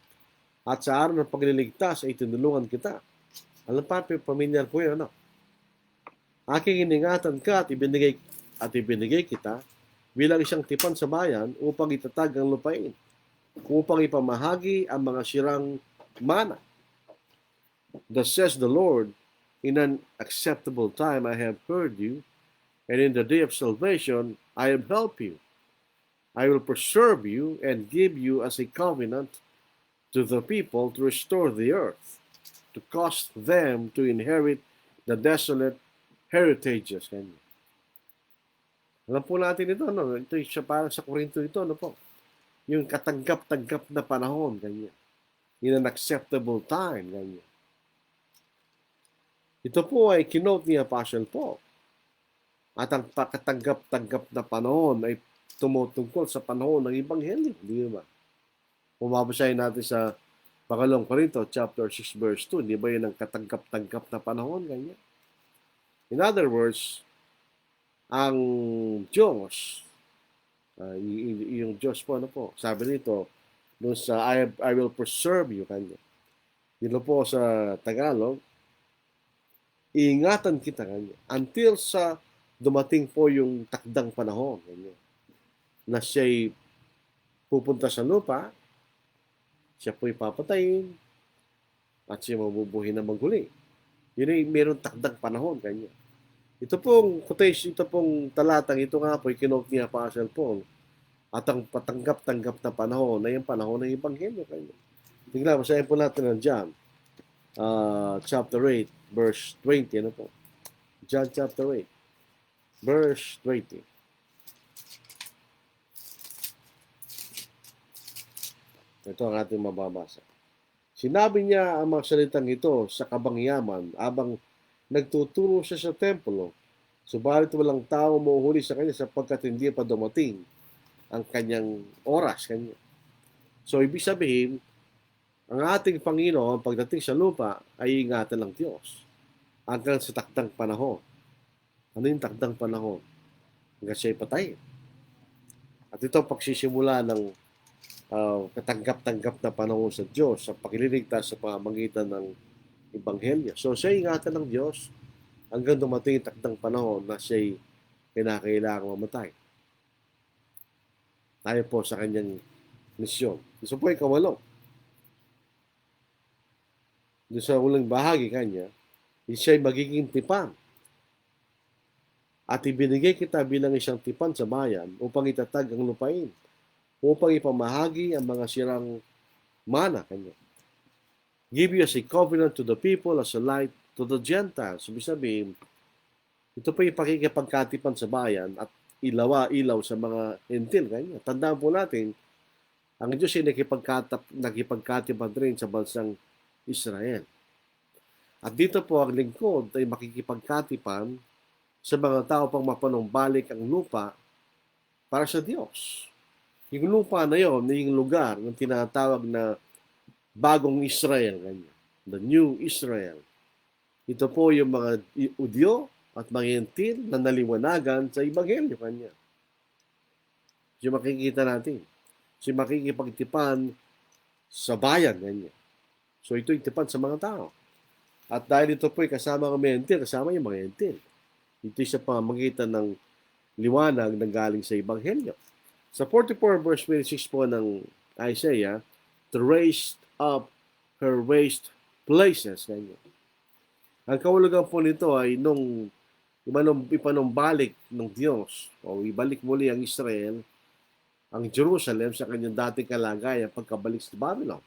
at sa araw ng pagliligtas ay tinulungan kita. Alam pa, pamilyar po yun, ano? Aking iningatan ka at ibinigay kita bilang isang tipan sa bayan upang itatag ang lupain, upang ipamahagi ang mga sirang mana. Thus says the Lord, in an acceptable time I have heard you, and in the day of salvation I have helped you. I will preserve you and give you as a covenant to the people to restore the earth, to cause them to inherit the desolate heritages. Alam po natin ito, no? Ito siya parang sa Korinto ito, ano po? Yung katanggap-tanggap na panahon, ganyan. In an acceptable time, ganyan. Ito po ay kinote ni Apostle Paul. At ang katanggap-tanggap na panahon ay tumutungkol sa panahon ng Ebanghelyo, di ba? Kung mabasahin natin sa Pangalawang Korinto, chapter 6, verse 2, di ba yun ang katanggap-tanggap na panahon? Ganyan. In other words, ang Diyos, yung Diyos po, ano po, sabi nito, doon sa I will preserve you, kanya. Yun po sa Tagalog, iingatan kita, kanya. Until sa dumating po yung takdang panahon, kanya, na siya'y pupunta sa lupa, siya po'y papatayin, at siya mabubuhay na maghuli. Yun ay meron takdang panahon, kanya. Ito pong quotation, ito pong talatang ito nga po, kinok ni Apostle Paul, at ang patanggap-tanggap na panahon na yung panahon ng Ebanghelyo. Tingnan, masahin po natin ng John, chapter 8, verse 20. Ano po? John chapter 8, verse 20. Ito ang ating mababasa. Sinabi niya ang mga salitang ito sa kabangyaman abang nagtuturo siya sa templo, subalit walang tao mauhuli sa kanya sapagkat hindi pa dumating ang kanyang oras. Kanya. So, ibig sabihin, ang ating Panginoon pagdating sa lupa ay ingatan ng Diyos hanggang sa takdang panahon. Ano yung takdang panahon? Hanggang siya'y patayin. At ito ang pagsisimula ng katanggap-tanggap na panahon sa Diyos sa pagliligtas sa pamamagitan ng Ebanghelyo. So, siya ingatan ng Diyos hanggang dumating ang takdang panahon na siya'y kinakailangang mamatay. Tayo po sa kanyang misyon. Ito po ay kawalo. Doon sa ulang bahagi kanya, siya'y magiging tipan. At ibinigay kita bilang isang tipan sa bayan upang itatag ang lupain, upang ipamahagi ang mga sirang mana kanya. Give you as a covenant to the people, as a light to the Gentiles. Ibig sabihin, ito pa yung pakikipagkatipan sa bayan at ilaw sa mga hentil. Kanya. Tandaan po natin, ang Diyos ay nakipagkatipan rin sa bansang Israel. At dito po ang lingkod ay makikipagkatipan sa mga tao pang mapanumbalik ang lupa para sa Diyos. Yung lupa na yon, yung lugar ng tinatawag na bagong Israel, kanya. The New Israel. Ito po yung mga Udyo at mga Hentil na naliwanagan sa Ebanghelyo kanya. So makikita natin. So makikipagtipan sa bayan kanya. So ito yung tipan sa mga tao. At dahil ito po ay kasama ang mga Hentil, kasama yung mga Hentil. Ito sa pamamagitan ng liwanag na galing sa Ebanghelyo. Sa 44 verse 26 po ng Isaiah, to raise up her waste places. Ganyan. Ang kahulugan po nito ay nung ipanumbalik ng Diyos o ibalik muli ang Israel, ang Jerusalem sa kanyang dating kalagayan pagkabalik sa Babylon.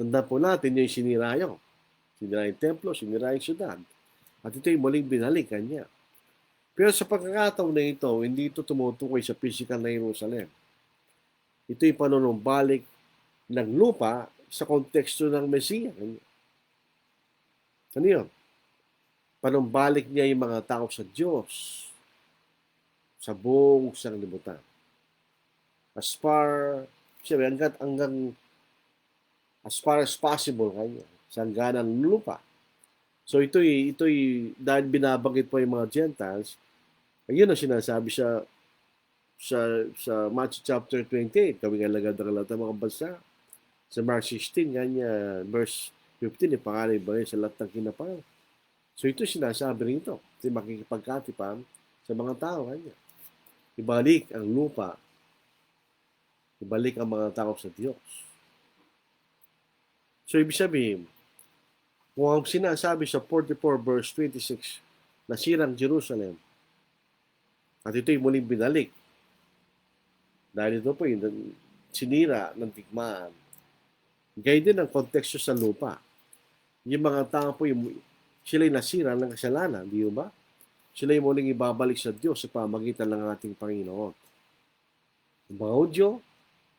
Tandaan po natin yung sinira yun. Sinira yung templo, sinira yung syudad. At ito yung muling binalik kanya. Pero sa pagkakataon na ito, hindi ito tumutukoy sa physical na Jerusalem. Ito yung panunumbalik ng lupa sa konteksto ng Mesiya. Ano yun? Panumbalik niya yung mga tao sa Diyos sa buong sanglibutan. As far as possible kanya sa hangganan ng lupa. So ito'y dahil binabanggit po yung mga Gentiles, ayun ang sinasabi sa Matthew chapter 28, kawing alagad ng lahat ng mga bansa. Sa Mark 16, kanya, verse 15, ipangalay ba sa lahat ng kinapal. So ito sinasabi rito, ito makikipagkatipan sa mga tao kanya. Ibalik ang lupa, ibalik ang mga tao sa Diyos. So ibig sabihin, kung ang sinasabi sa 44 verse 26, nasirang Jerusalem, at ito'y muling binalik, dahil ito po yung sinira ng digmaan. Gayun din ang konteksto sa lupa. Yung mga tao po, sila'y nasira ng kasalanan, di ba? Sila'y muling ibabalik sa Diyos sa pamagitan ng ating Panginoon. Yung mga Hudyo,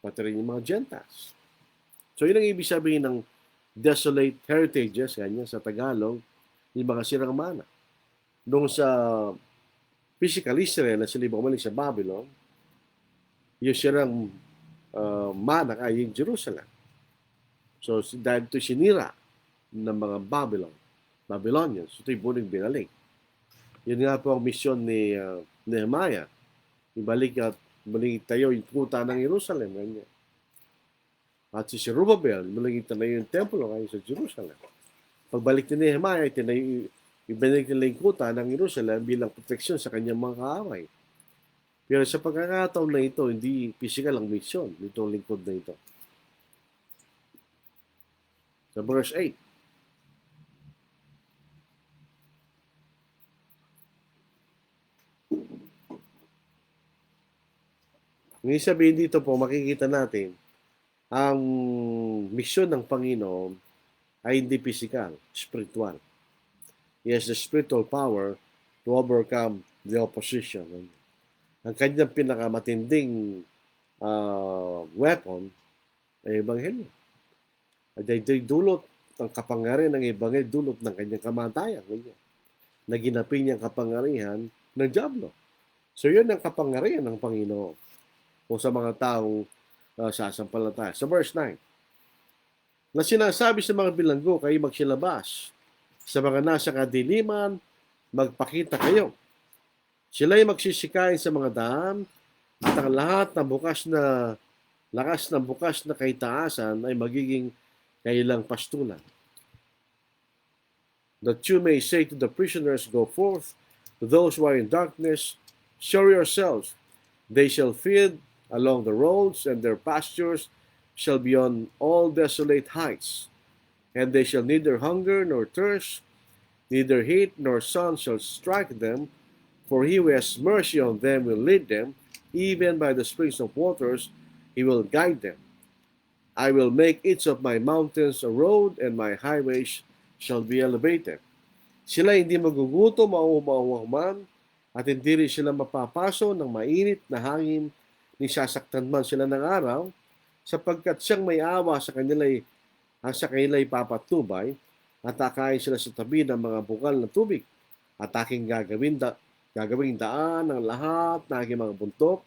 pati rin yung mga Gentiles. So yun ang ibig sabihin ng desolate heritages, kanya sa Tagalog, yung mga sirang mana. Doon sa physical Israel na sila bumalik sa Babylon, yung sirang mana ay yung Jerusalem. So, dahil ito sinira ng mga Babylonians, ito'y muling binalik. Yun nga po ang misyon ni Nehemiah. Ibalik at muling tayo yung kuta ng Jerusalem. Ganyan. At si Zerubbabel, muling itanayo yung templo ngayon sa Jerusalem. Pagbalik ni Nehemiah, ibalik nila yung kuta ng Jerusalem bilang proteksyon sa kanyang mga kaaway. Pero sa pagkakataon na ito, hindi physical ang mission nitong lingkod na ito. Sa verse 8, ngayon sabihin dito po, makikita natin, ang misyon ng Panginoon ay hindi physical, spiritual. He has the spiritual power to overcome the opposition. Ang kanyang pinakamatinding weapon ay Ebanghelyo. At ito'y dulot ng kapangyarihan ng Ebanghelyo, dulot ng kanyang kamatayan. Na ginapin niyang kapangyarihan ng Diablo. So yun ang kapangyarihan ng Panginoon o sa mga taong sasampalataya. Sa verse 9, na sinasabi sa mga bilanggo, kayo magsilabas. Sa mga nasa kadiliman, magpakita kayo. Sila'y magsisikain sa mga daan at ang lahat ng lakas ng bukas na kaitaasan ay magiging kailang pastulan. That you may say to the prisoners, go forth, to those who are in darkness, show yourselves. They shall feed along the roads, and their pastures shall be on all desolate heights. And they shall neither hunger nor thirst, neither heat nor sun shall strike them, for he who has mercy on them will lead them, even by the springs of waters he will guide them. I will make each of my mountains a road, and my highways shall be elevated. Sila hindi magugutom o mauwang man, at hindi rin sila mapapaso ng mainit na hangin, ni sasaktan man sila ng araw, sapagkat siyang may awa sa kanila'y papatubay, at akayin sila sa tabi ng mga bukal na tubig, at aking gagawing daan ang lahat ng aking mga buntok,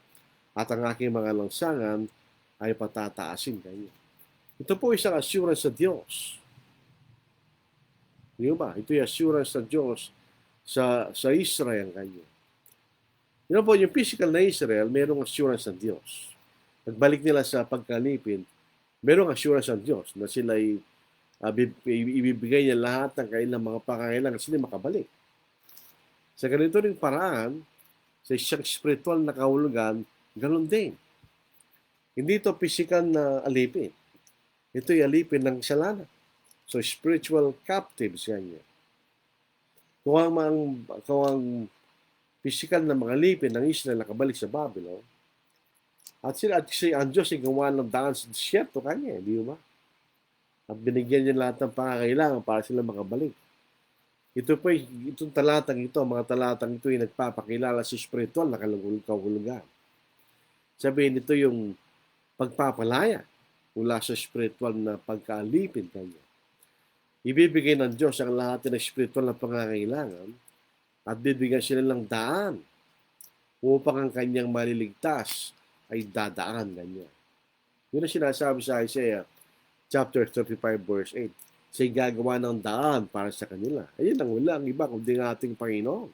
at ang aking mga langsangan ay patataasin kayo. Ito po isang assurance sa Diyos. Di ba? Ito yung assurance sa Diyos sa Israel kayo. Yun po, yung physical na Israel, mayroong assurance ng Diyos. Pagbalik nila sa pagkalipin, mayroong assurance ng Diyos na sila ibibigay niya lahat ng kailang mga pangangailangan sila makabalik. Sa ganito rin paraan, sa isang spiritual na kahulugan, ganun din. Hindi ito physical na alipin. Ito'y alipin ng kasalanan. So, spiritual captives yan niya. Kung ang physical na mga alipin ng Israel nakabalik sa Babylon, at ang Diyos ay gumawa ng daan sa disyerto kanya, di ba? At binigyan niya lahat ng pangangailangan para sila makabalik. Itong talatang ito, mga talatang ito ay nagpapakilala sa spiritual na kahulugan. Sabihin ito yung pagpapalaya mula sa spiritual na pagkaalipin kanya. Ibibigay ng Diyos ang lahat ng spiritual na pangangailangan at bibigyan sila ng daan upang ang kanyang maliligtas ay dadaan kanya. Yun ang sinasabi sa Isaiah chapter 35 verse 8. Siya'y gagawa ng daan para sa kanila. Ayun ang wala ang iba kundi ng ating Panginoon.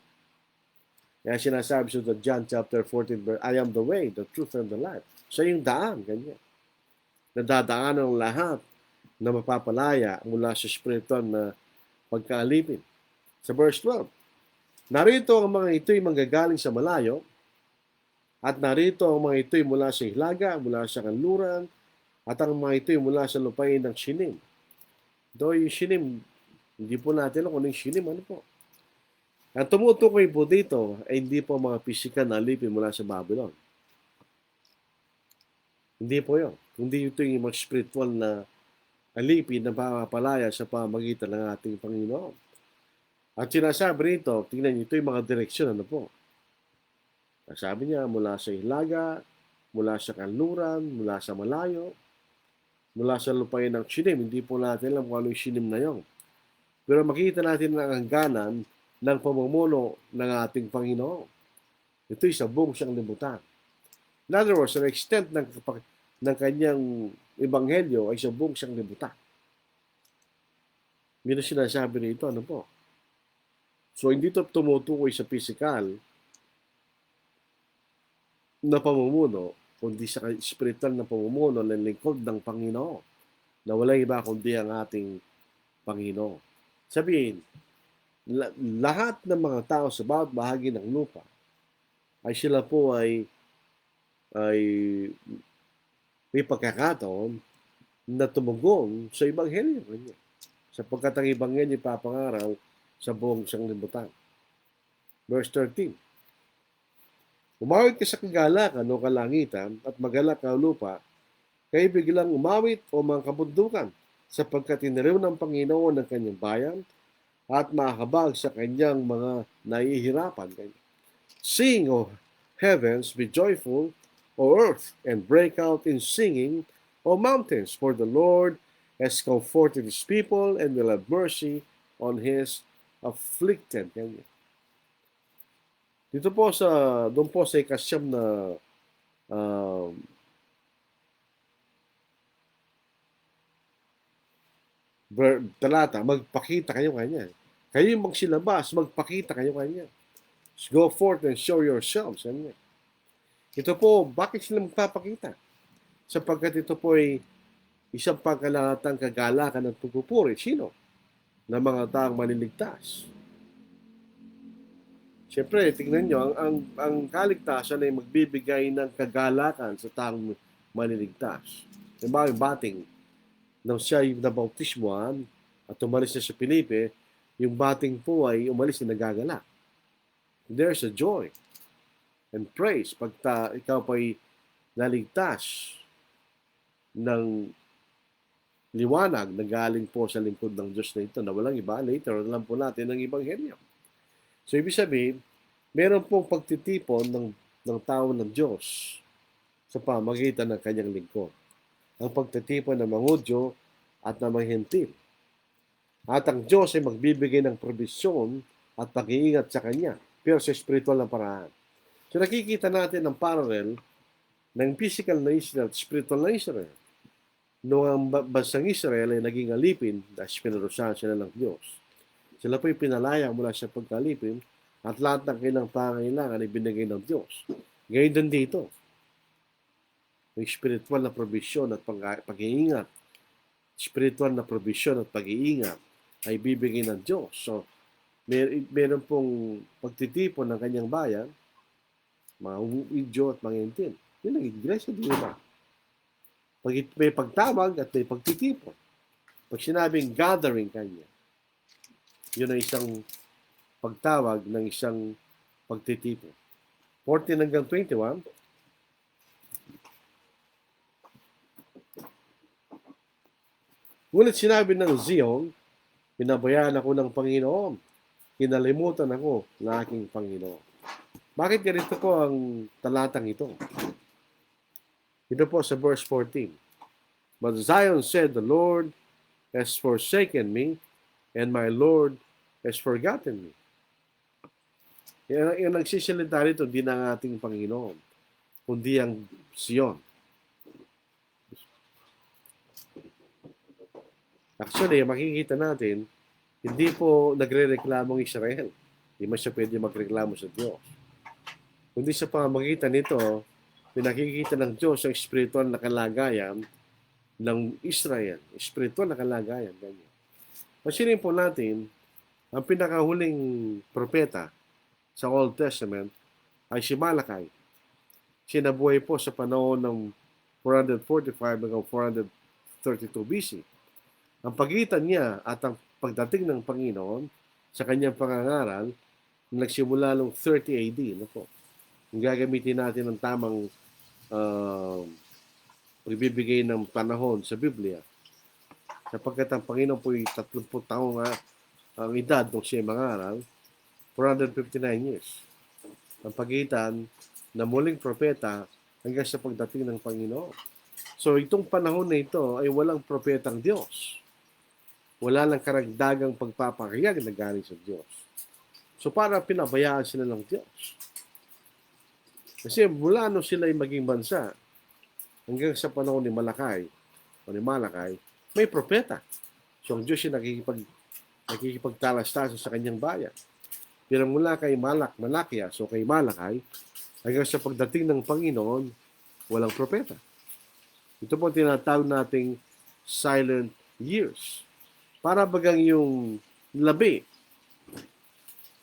Kaya sinasabi sa John chapter 14 verse, I am the way, the truth, and the life. Siya yung daan, ganyan. Nadadaan ang lahat na mapapalaya mula sa spiritual na pagkaalipin. Sa verse 12, narito ang mga ito'y manggagaling sa malayo, at narito ang mga ito'y mula sa hilaga, mula sa kanluran, at ang mga ito'y mula sa lupain ng Shinim. Ito yung Shinim, hindi po natin alam kung yung Shinim, ano po. Ang tumutukoy po dito ay hindi po mga physical na alipin mula sa Babylon. Hindi po yun. Kundi ito yung mga spiritual na alipin na mapapalaya sa pamagitan ng ating Panginoon. At sinasabi rito, tingnan niyo, ito yung mga direksyon, ano po. Sabi niya, mula sa hilaga, mula sa kanluran, mula sa malayo, mula sa lupain ng Shinim. Hindi po natin alam kung ano yung Shinim na yun. Pero makikita natin ang hangganan ng pamumuno ng ating Panginoon. Ito'y sa buong siyang libutan. In other words, ang extent ng kanyang ebanghelyo ay sa buong siyang libutan. Yun ang sinasabi rito, ano po. So, hindi ito tumutukoy sa physical na pamumuno, kundi sa spiritual na pamumuno ng lingkod ng Panginoon, na walang iba kundi ang ating Panginoon. Sabihin, lahat ng mga tao sa bawat bahagi ng lupa ay sila po ay may pagkakataon na tumugong sa Ebanghelyo niya. Sapagkat ang Ebanghelyo ipapangaral sa buong sanglibutan. Verse 13. Umawit ka sa kagalakan o kalangitan at magalak ka lupa, kayo biglang umawit o mga kabundukan, sapagkat iniriw ng Panginoon ng kanyang bayan at makakabag sa kanyang mga nahihirapan. Sing, O heavens, be joyful, O earth, and break out in singing, O mountains, for the Lord has comforted his people and will have mercy on his afflicted. Ganyan. Dito po doon po sa ikasyam na um, talata, magpakita kayo kanya. Kayo yung magsilabas, magpakita kayo kanya. Go forth and show yourselves. Kanya. Ito po, bakit sila magpapakita? Sapagkat ito po ay isang pangkalahatang kagalakan ng pagpupuri. Sino? Na mga taong maliligtas. Siyempre, tingnan nyo, ang kaligtasan ay magbibigay ng kagalakan sa taong maliligtas. Diba yung bating, nang siya yung nabautismuhan at umalis na sa Pilipe, yung bating po ay umalis na nagagala. There's a joy and praise pagka ikaw pa ay naligtas ng liwanag na galing po sa lingkod ng Diyos na ito na walang iba. Later, alam po natin ang Ebanghelyo. So, ibig sabihin, meron pong pagtitipon ng tao ng Diyos sa pamagitan ng kanyang lingkod. Ang pagtitipon ng mga Hudyo at ng mga Hentil. At ang Diyos ay magbibigay ng probisyon at pag-iingat sa Kanya, pero sa spiritual na paraan. So nakikita natin ang parallel ng physical na Israel at spiritual na Israel. Noong ang bansang Israel ay naging alipin dahil pinarusahan sila ng Diyos. Sila po'y pinalaya mula sa pagkalipin at lahat ng kailang pangailangan ay binigay ng Diyos. Ngayon din dito, may spiritual na provision at pag-iingat. Spiritual na provision at pag-iingat ay bibigay ng Diyos. So, meron pong pagtitipon ng kanyang bayan, mga Hudyo at mga Hentil. Yun ang iglesia, di ba? May pagtawag at may pagtitipon. Pag sinabing gathering kanya, yun ay isang pagtawag ng isang pagtitipon. 14 hanggang 21, ngunit sinabi ng Zion, pinabayaan ako ng Panginoon, kinalimutan ako ng aking Panginoon. Bakit ganito po ang talatang ito? Ito po sa verse 14. But Zion said, the Lord has forsaken me, and my Lord has forgotten me. Yung nagsisalita rito, hindi na ang ating Panginoon, kundi ang Zion. Actually, makikita natin, hindi po nagre-reklamong Israel. Hindi man siya pwede magreklamo sa Diyos. Kundi sa pamamagitan nito, pinakikita ng Diyos ang spiritual na kalagayan ng Israel. Spiritual na kalagayan. Pansinin po natin, ang pinakahuling propeta sa Old Testament ay si Malachi. Sinabuhay po sa panahon ng 445 hanggang 432 BC. Ang pagitan niya at ang pagdating ng Panginoon sa kanyang pangangaral nagsimula noong 30 AD. Ano po? Kung gagamitin natin ang tamang pagbibigay ng panahon sa Biblia, sapagkat ang Panginoon po ay 30 taong ang edad nung siya mangaral, 459 years. Ang pagitan na muling propeta hanggang sa pagdating ng Panginoon. So itong panahon na ito ay walang propetang Diyos. Wala lang karagdagang pagpapakayag na galing sa Diyos. So para pinabayaan sila ng Diyos. Kasi mula nung sila ay maging bansa, hanggang sa panahon ni Malakay, may propeta. So ang Diyos ay nakikipagtalas-talas sa kanyang bayan. Pero mula kay Malakias o kay Malakay, hanggang sa pagdating ng Panginoon, walang propeta. Ito po tinatawag nating silent years. Para bagang yung labi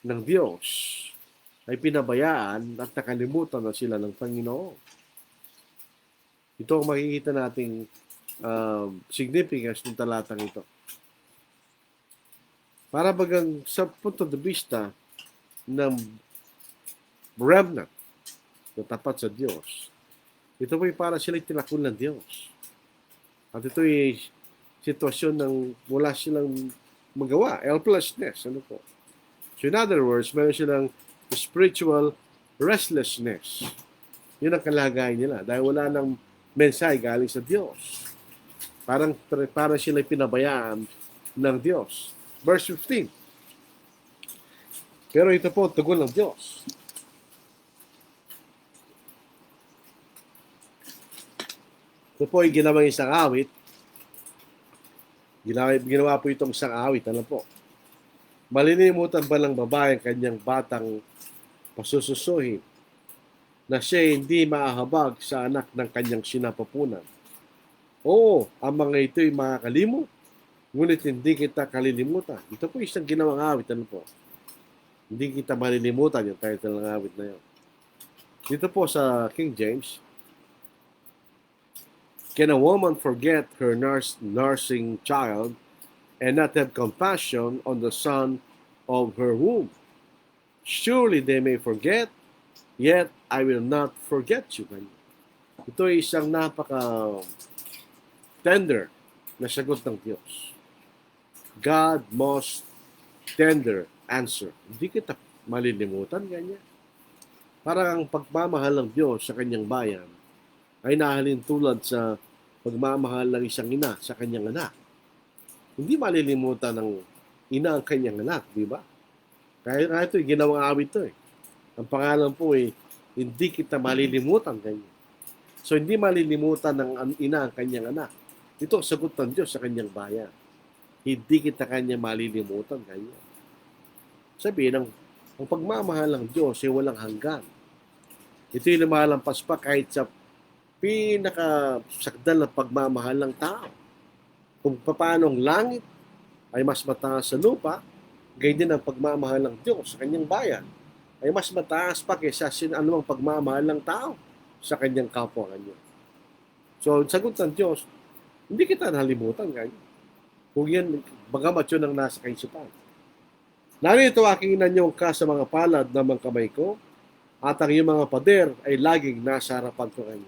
ng Diyos ay pinabayaan at nakalimutan na sila ng Panginoon. Ito ang makikita nating significance ng talatang ito. Para bagang sa punto de vista ng remnant na tapat sa Diyos, ito po'y para sila'y tinakol ng Diyos. At ito'y sitwasyon ng wala silang magawa, helplessness. Ano po? So in other words, meron silang spiritual restlessness. Yun ang kalagayan nila dahil wala nang mensahe galing sa Diyos. Parang sila'y pinabayaan ng Diyos. Verse 15. Pero ito po, tugon ng Diyos. Ito po ay ginawang isang awit. Ginawa po itong isang awit. Ano po? Malilimutan ba ng babae ang kanyang batang pasususuhin na siya hindi maahabag sa anak ng kanyang sinapupunan? Oo, ang mga ito'y makakalimot, ngunit hindi kita kalilimutan. Ito po isang ginawang awit. Ano po? Hindi kita malilimutan yung title ng awit na yun. Dito po sa King James, can a woman forget her nursing child and not have compassion on the son of her womb? Surely they may forget, yet I will not forget you. Ito ay isang napaka-tender na sagot ng Diyos. God most tender answer. Hindi kita malilimutan, ganyan. Parang ang pagmamahal ng Diyos sa kanyang bayan ay nahalin tulad sa pagmamahal ng isang ina sa kanyang anak. Hindi malilimutan ng ina ang kanyang anak, di ba? Kaya ito, ginawang awit ito eh. Ang pangalan po ay hindi kita malilimutan, ganyan. So hindi malilimutan ng ina ang kanyang anak. Ito ang sagot ng Diyos sa kanyang bayan. Hindi kita kanya malilimutan, ganyan. Sabihin, ang pagmamahal ng Diyos ay walang hanggan. Ito'y lumalampas pa kahit sa pinakasakdal na pagmamahal ng tao. Kung paano ang langit ay mas mataas sa lupa, gayon din ang pagmamahal ng Diyos sa kanyang bayan ay mas mataas pa kaysa anumang pagmamahal ng tao sa kanyang kapwa kanya. So, sagot ng Diyos, hindi kita nalimutan, ganyan. Kung yan, bagamat yun ang nasa kaisipan. Narito aking inanyong ka sa mga palad ng mga kamay ko, at ang iyong mga pader ay laging nasa harapan ko kanya.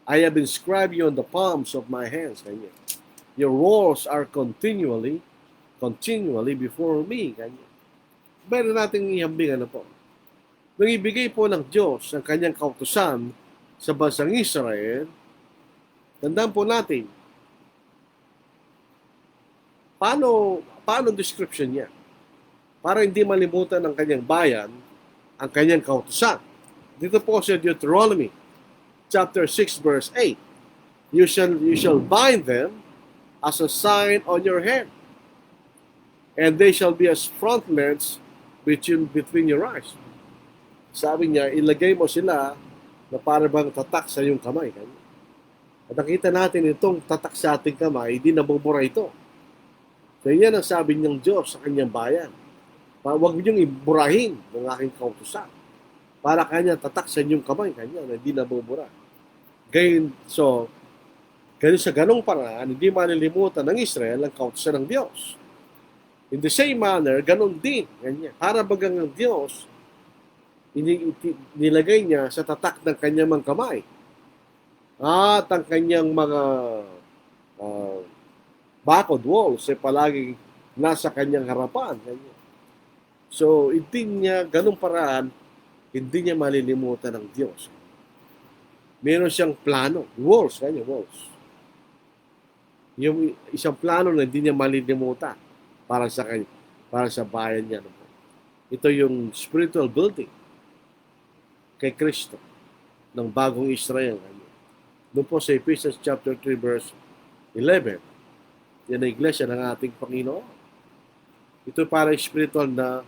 I have inscribed you on the palms of my hands, kanya. Your walls are continually before me, kanya. Meron nating ihambing, ano po. Nung ibigay po ng Diyos ang kanyang kautusan sa bansang Israel, tandaan po natin, paano description niya? Para hindi malimutan ng kanyang bayan ang kanyang kautusan. Dito po sa Deuteronomy chapter 6 verse 8. You shall bind them as a sign on your hand, and they shall be as frontments between your eyes. Sabi niya, ilagay mo sila na para bang tatak sa iyong kamay. At nakita natin itong tatak sa ating kamay, hindi nabubura ito. So yan ang sabi niyang Diyos sa kanyang bayan. Huwag niyong iburahin ng aking kautusan. Para kanya tatak sa inyong kamay, kanya na hindi nabubura. Ganyan sa ganong paraan, hindi malilimutan ng Israel ang kautusan ng Diyos. In the same manner, ganon din. Ganyan. Para bagang ang Diyos, nilagay niya sa tatak ng kanyang mga kamay. At ang kanyang mga backward walls ay palaging nasa kanyang harapan. Ganyan. So, hindi niya, ganung paraan, hindi niya malilimutan ng Diyos. Meron siyang plano. Walls, ganyan, walls. Yung isang plano na hindi niya malilimutan para sa bayan niya. Ito yung spiritual building kay Kristo ng bagong Israel. Doon po sa Ephesians chapter 3 verse 11, yan ang iglesia ng ating Panginoon. Ito para spiritual na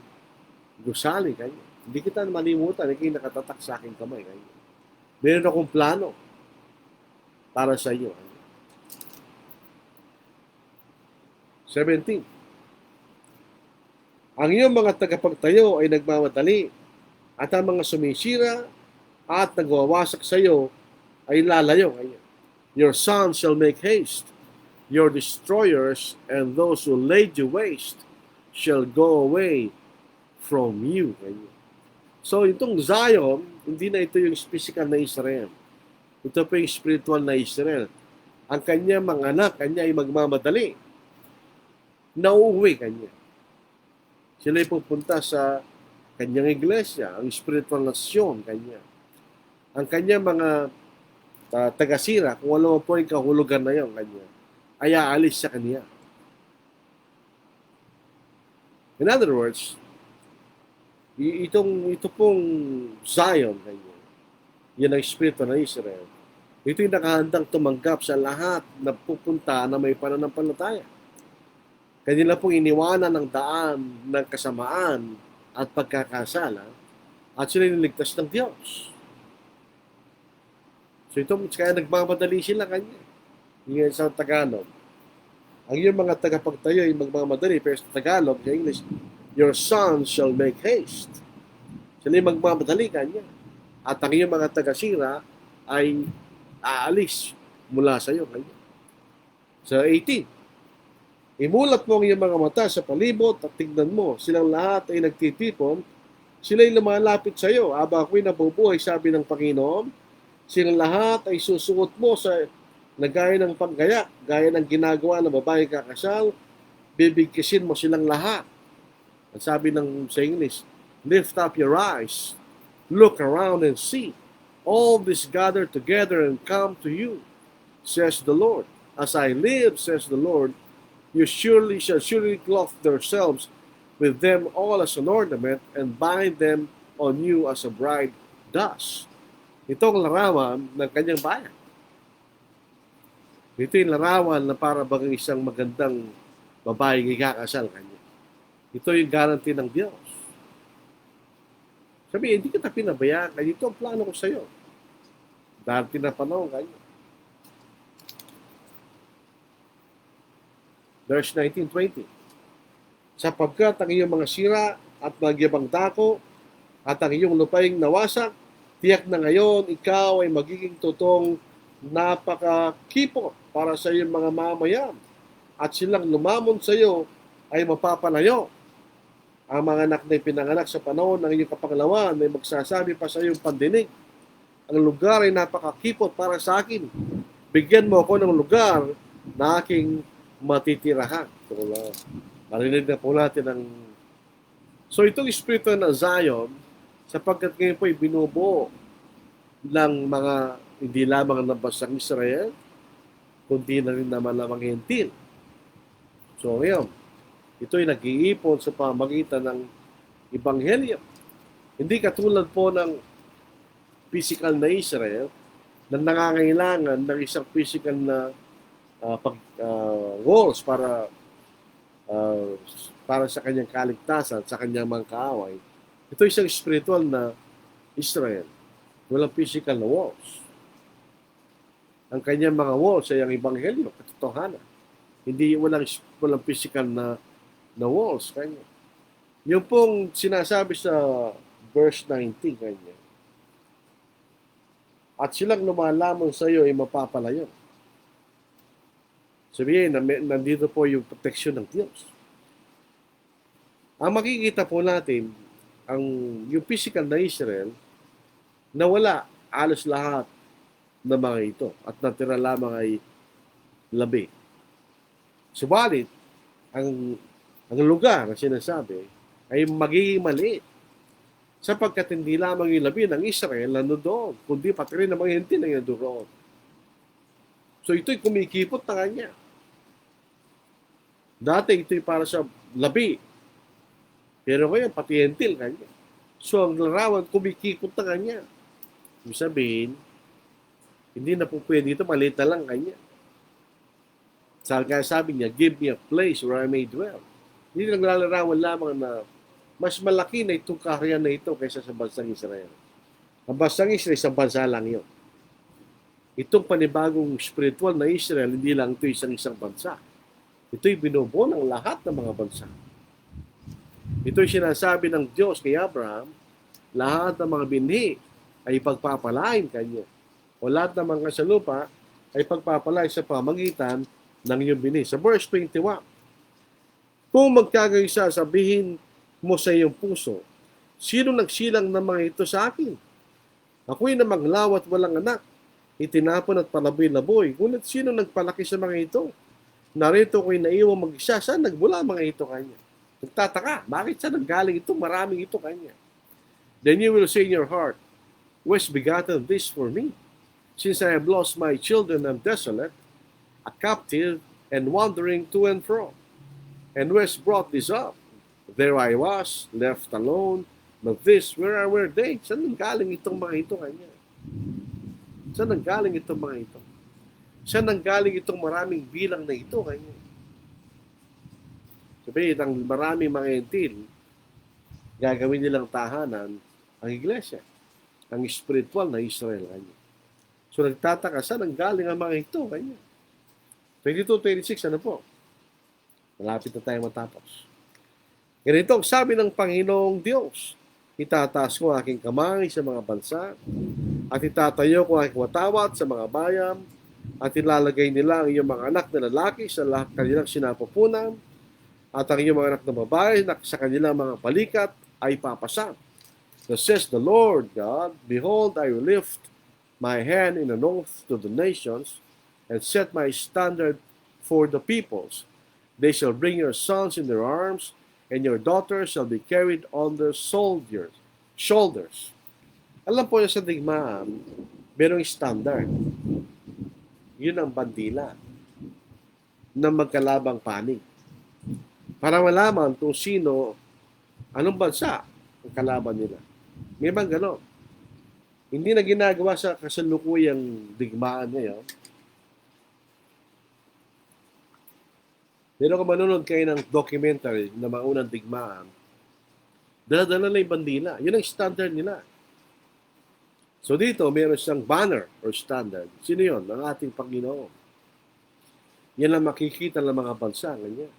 gusali kanya. Hindi kita malimutan, hindi kayo nakatatak sa aking kamay kanya. Meron akong plano para sa iyo. 17. Ang iyong mga tagapagtayo ay nagmamadali at ang mga sumisira at nagwawasak sa iyo ay lalayo. Your sons shall make haste. Your destroyers and those who laid you waste shall go away from you. So, itong Zion, hindi na ito yung physical na Israel. Ito po yung spiritual na Israel. Ang kanya mga anak, kanya ay magmamadali. Nauuwi kanya. Sila ay pupunta sa kanyang iglesia, ang spiritual nasyon kanya. Ang kanya mga tagasira, kung ano po yung kahulugan na yun kanya, ay aalis sa kanya. In other words, ito pong Zion kanya, yan ang espiritu ng Israel. Ito yung nakahandang tumanggap sa lahat na pupunta na may pananampalataya. Kanila pong iniwanan ng daan ng kasamaan at pagkakasala at sila niligtas ng Diyos. So ito, kaya nagmamadali sila kanya. Yung sa Tagalog. Ang iyong mga tagapagtayo ay magmamadali, pero sa Tagalog, sa English, your sons shall make haste. Sila ay magmamadali kanya. At ang iyong mga tagasira ay aalis mula sa iyo kanya. Sa 18, imulat mo ang iyong mga mata sa palibot at tignan mo, silang lahat ay nagtitipon, sila'y lumalapit sa iyo. Aba ako'y nabubuhay, sabi ng Panginoon, silang lahat ay susuot mo sa nagaya ng panggaya, gaya ng ginagawa ng babae kakasal, bibigkisin mo silang lahat. At sabi ng sa English, lift up your eyes, look around and see. All this gather together and come to you, says the Lord. As I live, says the Lord, you shall surely clothe yourselves with them all as an ornament and bind them on you as a bride does. Ito ang larawan ng kanyang bayan. Ito yung larawan na para bang isang magandang babae ikakasal kanya. Ito yung guarantee ng Diyos. Sabi, hindi kita pinabayaan. Ito ang plano ko sa iyo. Darating na panahon kanya. Verse 19-20. Sapagkat ang iyong mga sira at magyabang dako at ang iyong lupaing nawasak, tiyak na ngayon ikaw ay magiging totoong napakakipot para sa iyong mga mamayan at silang lumamon sa iyo ay mapapalayo. Ang mga anak na pinanganak sa panahon ng iyong kapanglawan ay magsasabi pa sa iyong pandinig, ang lugar ay napakakipot para sa akin. Bigyan mo ako ng lugar na aking matitirahan. So, marinig na po natin ang... So, itong espiritu ng Zion, sapagkat ngayon po ay binubuo ng mga hindi lamang nabasang Israel, kundi na rin naman lamang Hentil. So, ngayon, ito ay nag-iipon sa pamagitan ng Ebanghelyo. Hindi katulad po ng physical na Israel na nangangailangan ng isang physical na walls para sa kanyang kaligtasan, sa kanyang mga kaaway. Ito isang spiritual na Israel. Walang physical na walls. Ang kanyang mga walls ay ang Ebanghelyo, katotohanan. Hindi walang physical na walls kanya. Yung pong sinasabi sa verse 19 kanya. At silang lumalamang sa iyo ay mapapalayo. Sabihin, nandito po yung proteksyon ng Diyos. Ang makikita po natin, yung physical na Israel, nawala alos lahat ng mga ito at natira lamang ay labi. Subalit, ang lugar na sinasabi ay magiging maliit sapagkat hindi lamang yung labi ng Israel na doon, kundi pati rin ng mga Hentil na doon. So ito'y kumikipot na kanya. Dati ito'y para sa labi. Pero ngayon, pati Hentil kanya. So ang larawan, kumikipot na kanya. Ibig sabihin, hindi na po pwede ito, maliit na lang kanya. Kaya sabi niya, give me a place where I may dwell. Hindi naglalarawan lamang na mas malaki na itong kaharian na ito kaysa sa bansang Israel. Ang bansang Israel, isang bansa lang yun. Itong panibagong spiritual na Israel, hindi lang ito isang bansa. Ito'y binubuo ng lahat ng mga bansa. Ito'y sinasabi ng Diyos kay Abraham, lahat ng mga binhi ay pagpapalain kanya. O lahat ng mga sa lupa ay pagpapalain sa pamagitan ng iyong binhi. Sa verse 21, kung magkagaysa, sabihin mo sa iyong puso, sino nagsilang ng mga ito sa akin? Ako'y na maglaw at walang anak, itinapon at palaboy-laboy. Ngunit sino nagpalaki sa mga ito? Narito ko'y naiwang mag-isa. Saan nagmula mga ito kanya? Nagtataka, bakit saan nanggaling ito? Maraming ito kanya. Then you will say in your heart, who has begotten this for me? Since I have lost my children and desolate, a captive and wandering to and fro. And who has brought this up? There I was, left alone, but this, where were they? Saan nanggaling itong mga ito kanya? Saan nanggaling itong mga ito? Saan nanggaling itong maraming bilang na ito kanya? Sabihin, ang maraming mga entil, gagawin nilang tahanan ang iglesia, ang spiritual na Israel kanya. So nagtataka, saan nanggaling ang mga ito kanya? 22-26, ano po? Malapit na tayo matapos. Ganito ang sabi ng Panginoong Diyos, itataas ko aking kamay sa mga bansa, at itatayo ko aking watawat sa mga bayan, at ilalagay nila ang iyong mga anak na lalaki sa lahat kanilang sinapupunan, at ang iyong mga anak na babae na sa kanilang mga balikat ay papasan. Thus says the Lord God, behold, I will lift my hand in an oath to the nations, and set my standard for the peoples. They shall bring your sons in their arms, and your daughters shall be carried on their shoulders. Alam po niyo sa digmaan, merong standard. Yun ang bandila ng magkalabang panig. Para malaman kung sino, anong bansa ang kalaban nila. May bang gano'n? Hindi na ginagawa sa kasalukuyang digmaan ngayon. Pero kung manonood kayo ng documentary na maunang digmaan, dala-dala na yung bandila. Yun ang standard nila. So dito, meron siyang banner or standard. Sino yun? Ang ating Panginoon. Yan ang makikita ng mga bansa. Ganyan.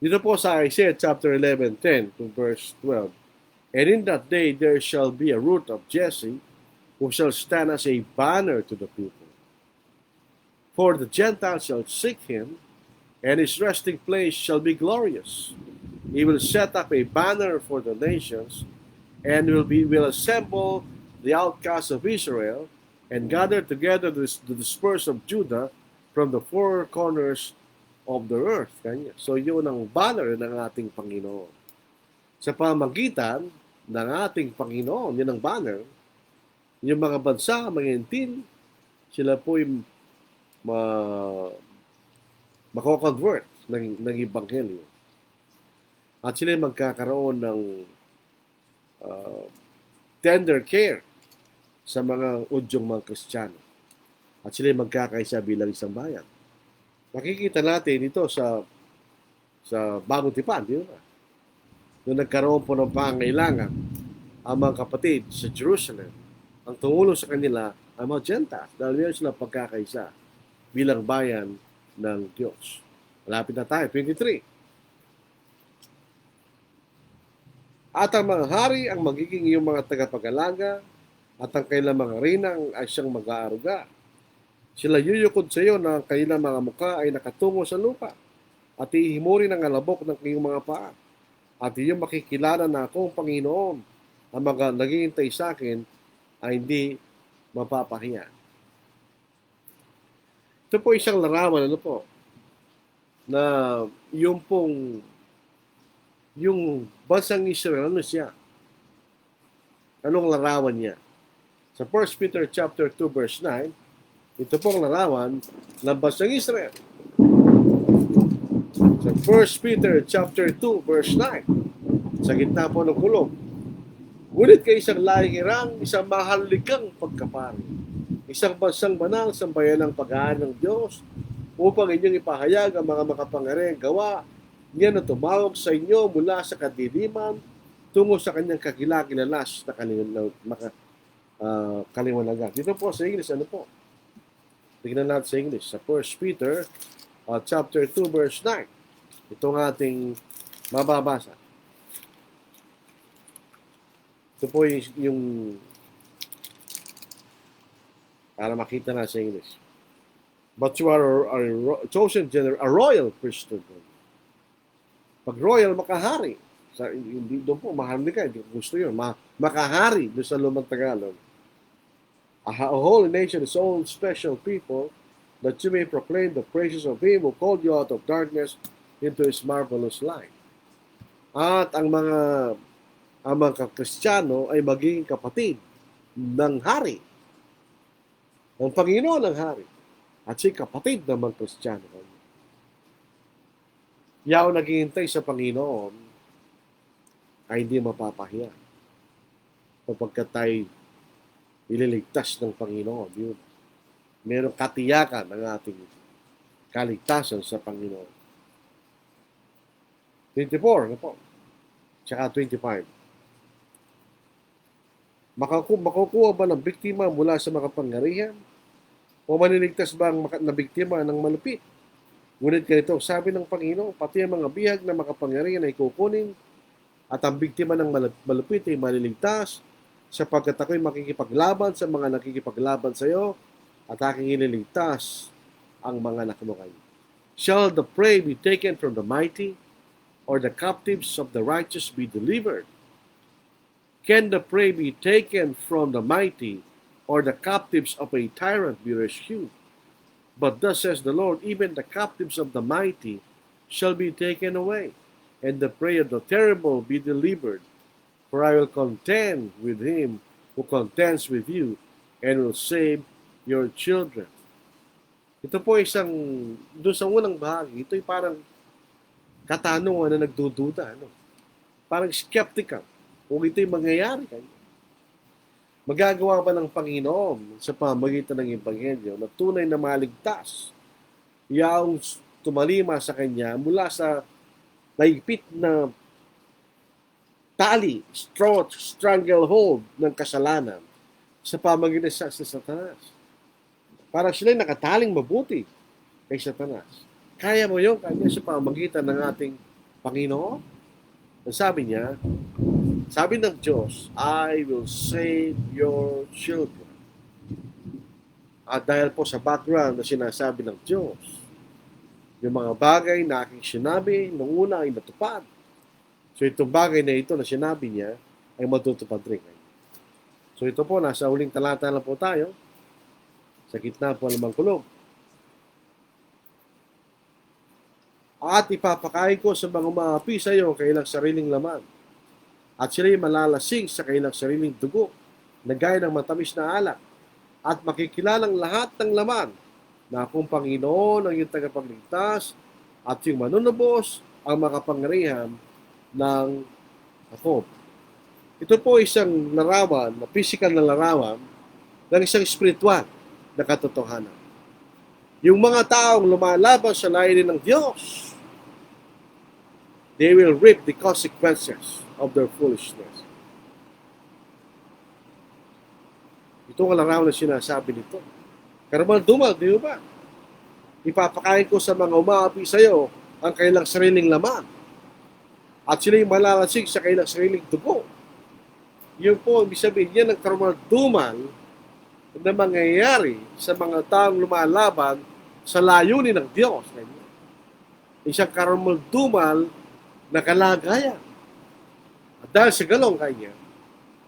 Dito po sa Isaiah chapter 11:10 to verse 12. And in that day there shall be a root of Jesse, who shall stand as a banner to the people. For the Gentiles shall seek him, and his resting place shall be glorious. He will set up a banner for the nations, and will assemble the outcasts of Israel, and gather together the dispersed of Judah from the four corners of the earth. Kanya. So yun ang banner ng ating Panginoon. Sa pamagitan ng ating Panginoon, yun ang banner, yung mga bansa, mga entil, sila po'y mako-convert ng Ebanghelyo. At sila magkakaroon ng tender care sa mga udyong mga Kristiyano. At sila magkakaisa bilang isang bayan. Nakikita natin ito sa Bagong Tipan, di ba? Nung nagkaroon po ng pangailangan ang mga kapatid sa Jerusalem, ang tumulong sa kanila ang mga Gentiles dahil meron silang pagkakaisa bilang bayan ng Diyos. Malapit na tayo, 23. At ang mga hari ang magiging iyong mga tagapag-alaga, at ang kailang mga rinang ay siyang mag-aaruga. Sila yuyukod sa iyo na ang kanilang mga mukha ay nakatungo sa lupa, at ihimurin ang alabok ng iyong mga paa. At iyong makikilala na akong Panginoon, ang mga naghihintay sa akin ay hindi mapapahiya. Ito po isang larawan, na yung bansang Israel, siya? Anong larawan niya? Sa 1 Peter chapter 2 verse 9, ito pong larawan ng bansang Israel. Sa 1 Peter chapter 2 verse 9, sa gitna po ng kulong, ngunit kay isang lahirang, isang mahalagang pagkapari, isang bansang banal, sambayan ng pag-aari ng Diyos, upang inyong ipahayag ang mga makapangyarihang gawa Yan na tumawag sa inyo mula sa kadiliman tungo sa kanyang kagilagilalas na kaliwanagan. Dito po sa English, ano po? Tignan natin sa English. Sa 1 Peter chapter 2 verse 9. Ito ang ating mababasa. Ito po yung para makita na sa English. But you are a chosen generation, a royal priesthood. Pag royal, makahari. Hindi doon po, mahal ka. Hindi gusto yun. Makahari doon sa lumang Tagalog. A holy nation, his own special people, that you may proclaim the praises of him who called you out of darkness into his marvelous light. At ang mga Kristiyano ay magiging kapatid ng hari, ng Panginoon ng hari, at si kapatid ng mga Kristiyano. Yaw naghihintay sa Panginoon ay hindi mapapahiya kapagkat tayo ililigtas ng Panginoon. Yun. Merong katiyakan ng ating kaligtasan sa Panginoon. 24, ano po? Tsaka 25. Makukuha ba ng biktima mula sa makapangyarihan? O maniligtas ba ang nabiktima ng malupit? Ngunit ganito, sabi ng Panginoon, pati ang mga bihag na makapangyarihan ay kukunin at ang biktima ng malupit ay maliligtas sapagkat ako'y makikipaglaban sa mga nakikipaglaban sa iyo at aking ililigtas ang mga nakamukay. Shall the prey be taken from the mighty or the captives of the righteous be delivered? Can the prey be taken from the mighty or the captives of a tyrant be rescued? But thus says the Lord, even the captives of the mighty shall be taken away, and the prey of the terrible be delivered. For I will contend with him who contends with you, and will save your children. Ito po doon sa unang bahagi, ito'y parang katanungan na nagdududa. Parang skeptical. Kung ito'y mangyayari kayo. Magagawa ba ng Panginoon sa pamamagitan ng Ebanghelyo na tunay na maligtas yaong tumalima sa Kanya mula sa naigpit na tali, stranglehold ng kasalanan sa pamamagitan sa Satanas? Parang sila'y nakataling mabuti kay Satanas. Kaya mo yun kanya sa pamamagitan ng ating Panginoon? Sabi niya, sabi ng Diyos, I will save your children. At dahil po sa background na sinasabi ng Diyos, yung mga bagay na aking sinabi nung una ay natupad. So itong bagay na ito na sinabi niya ay matutupad rin. So ito po, nasa huling talata na po tayo. Sa gitna po ng kulog. At ipapakain ko sa mga umaapi sa iyo kailang sariling laman. At sila'y malalasing sa kailang sariling dugo na gaya ng matamis na alak. At makikilalang lahat ng laman na akong Panginoon ang iyong tagapagligtas at yung manunubos ang makapangyarihan ng Jacob. Ito po isang larawan, na physical na larawan ng isang spiritual na katotohanan. Yung mga taong lumalaban sa layunin ng Diyos, they will reap the consequences of their foolishness. Ito ang larawan na sinasabi nito. Karamal-dumal, di ba? Ipapakain ko sa mga umaapi sa iyo ang kailang sariling laman. At sila'y malalasig sa kailang sariling dugo. Yun po, ibig sabihin yan ang karamal-dumal na mangyayari sa mga taong lumalaban sa layunin ng Diyos. Isang karamal-dumal na kalagayan. At dahil sa galong kanya,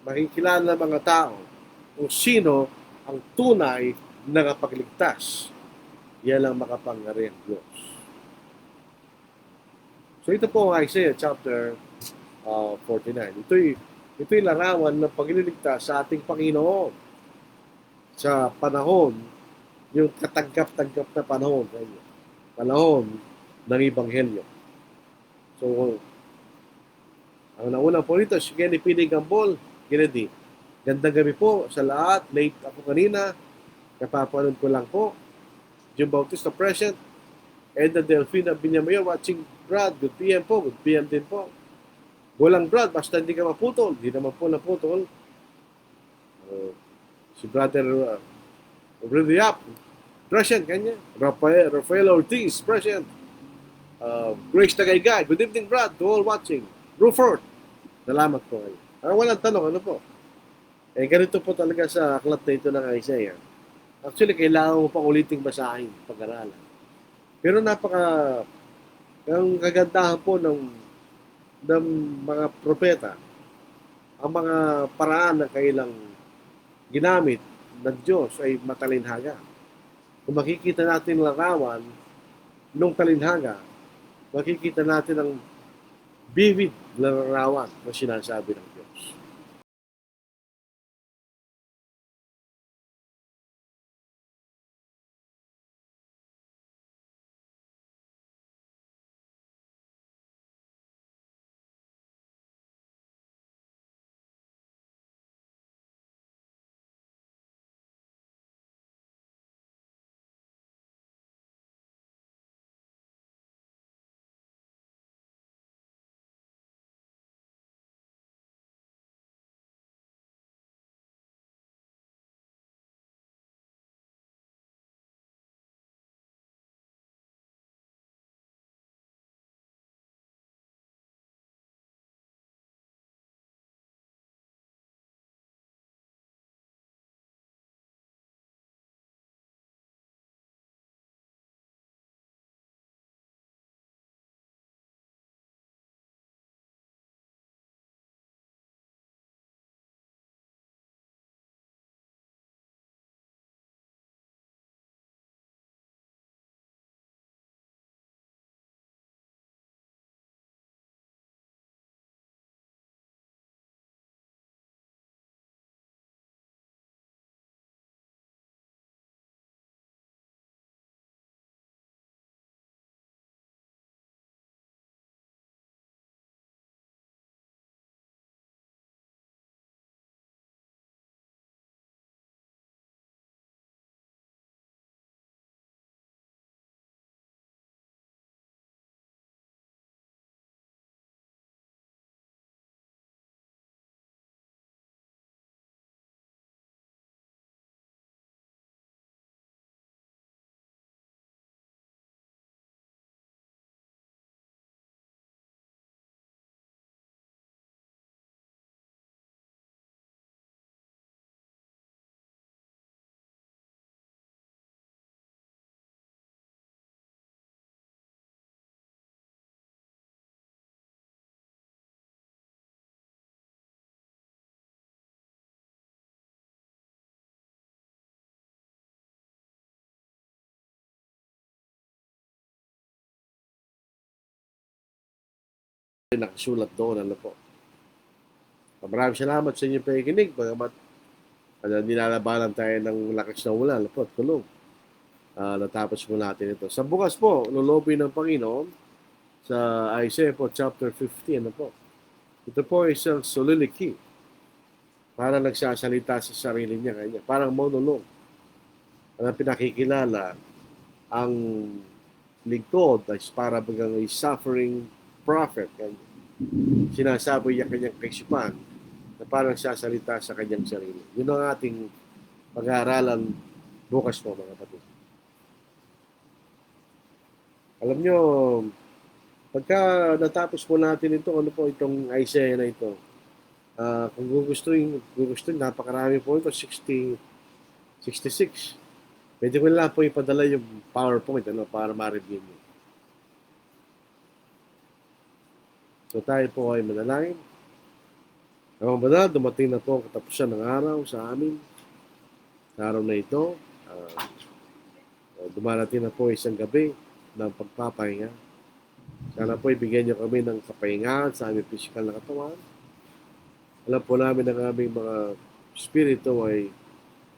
makikilala ng mga tao kung sino ang tunay na kapagligtas. Yan ang makapangyarihang Diyos. So ito po ang Isaiah chapter 49. Ito'y larawan ng pagliligtas sa ating Panginoon sa panahon, yung katanggap-tanggap na panahon ng Ebanghelyo. So, ang nauna po rito, si Kenny P. Gambol, Kennedy. Gandang gabi po sa lahat. Late ako kanina. Kapapanood ko lang po. June Bautista present. Edna Delfina Binyamayo watching Brad. Good PM po. Good PM din po. Walang Brad, basta hindi ka maputol. Hindi naman po naputol. Si Brother Rediap, present kanya. Rafael Ortiz, present. Grace Tagaygay, good evening Brad, to all watching. Ruford, salamat po kayo. Walang tanong, ano po? Ganito po talaga sa aklat na ito ng Isaiah. Actually, kailangan mo pang uliting basahin, pag-aralan. Pero ang kagandahan po ng mga propeta, ang mga paraan na kailang ginamit ng Diyos ay matalinhaga. Kung makikita natin larawan nung talinhaga, makikita natin ang vivid na larawan na sinasabi ng Diyos. Nakasulat doon, ano po. Maraming salamat sa inyong pakikinig. Bagamat nilalabanan tayo ng lakas ng ulan, ano po, at kulog. Natapos po natin ito. Sa bukas po, lulobin ng Panginoon sa Isaiah po, chapter 50, ano po. Ito po ay isang soliloquy. Para nagsasalita sa sarili niya kanya. Parang monologue. Ang pinakikilala ang lingkod ay para bagang a suffering prophet. Kanya. Sinasabi niya kanyang kaisipan na parang sasalita sa kanyang sarili. Yun ang ating pag-aaralan bukas po, mga kapatid. Alam nyo, pagka natapos po natin ito, ano po itong Isaiah na ito, kung gugustuhin, napakarami po ito, 66. Pwede ko lang po ipadala yung PowerPoint para ma-review nyo. So tayo po ay manalangin. Ang banal, dumating na po ang katapusan ng araw sa amin. Sa araw na ito, dumarating na po isang gabi ng pagpapahinga. Sana po ibigyan niyo kami ng kapahingaan sa aming physical na katawan. Alam po namin ang aming mga spirito ay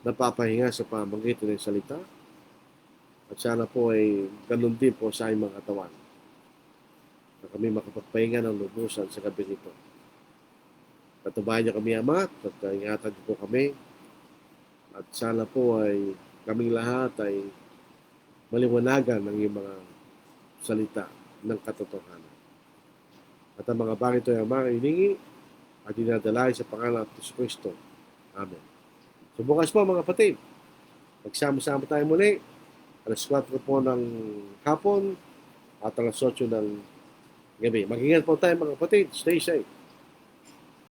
napapahinga sa pamamagitan ng salita. At sana po ay ganun din po sa aming mga katawan. Na kami makapagpahinga ng lubusan sa gabi nito. Patubayan niyo kami, Ama, at ingatan niyo po kami. At sana po ay kaming lahat ay maliwanagan ng iyong mga salita ng katotohanan. At ang mga bagay ito ay mga iningi at dinadalay sa pangalan ng Kristo. Amen. So bukas po mga kapatid, magsama-sama tayo muli. Alas 4 po ng hapon at alas 8 ng gabi. Mag-ingat po tayo mga kapatid. Stay safe.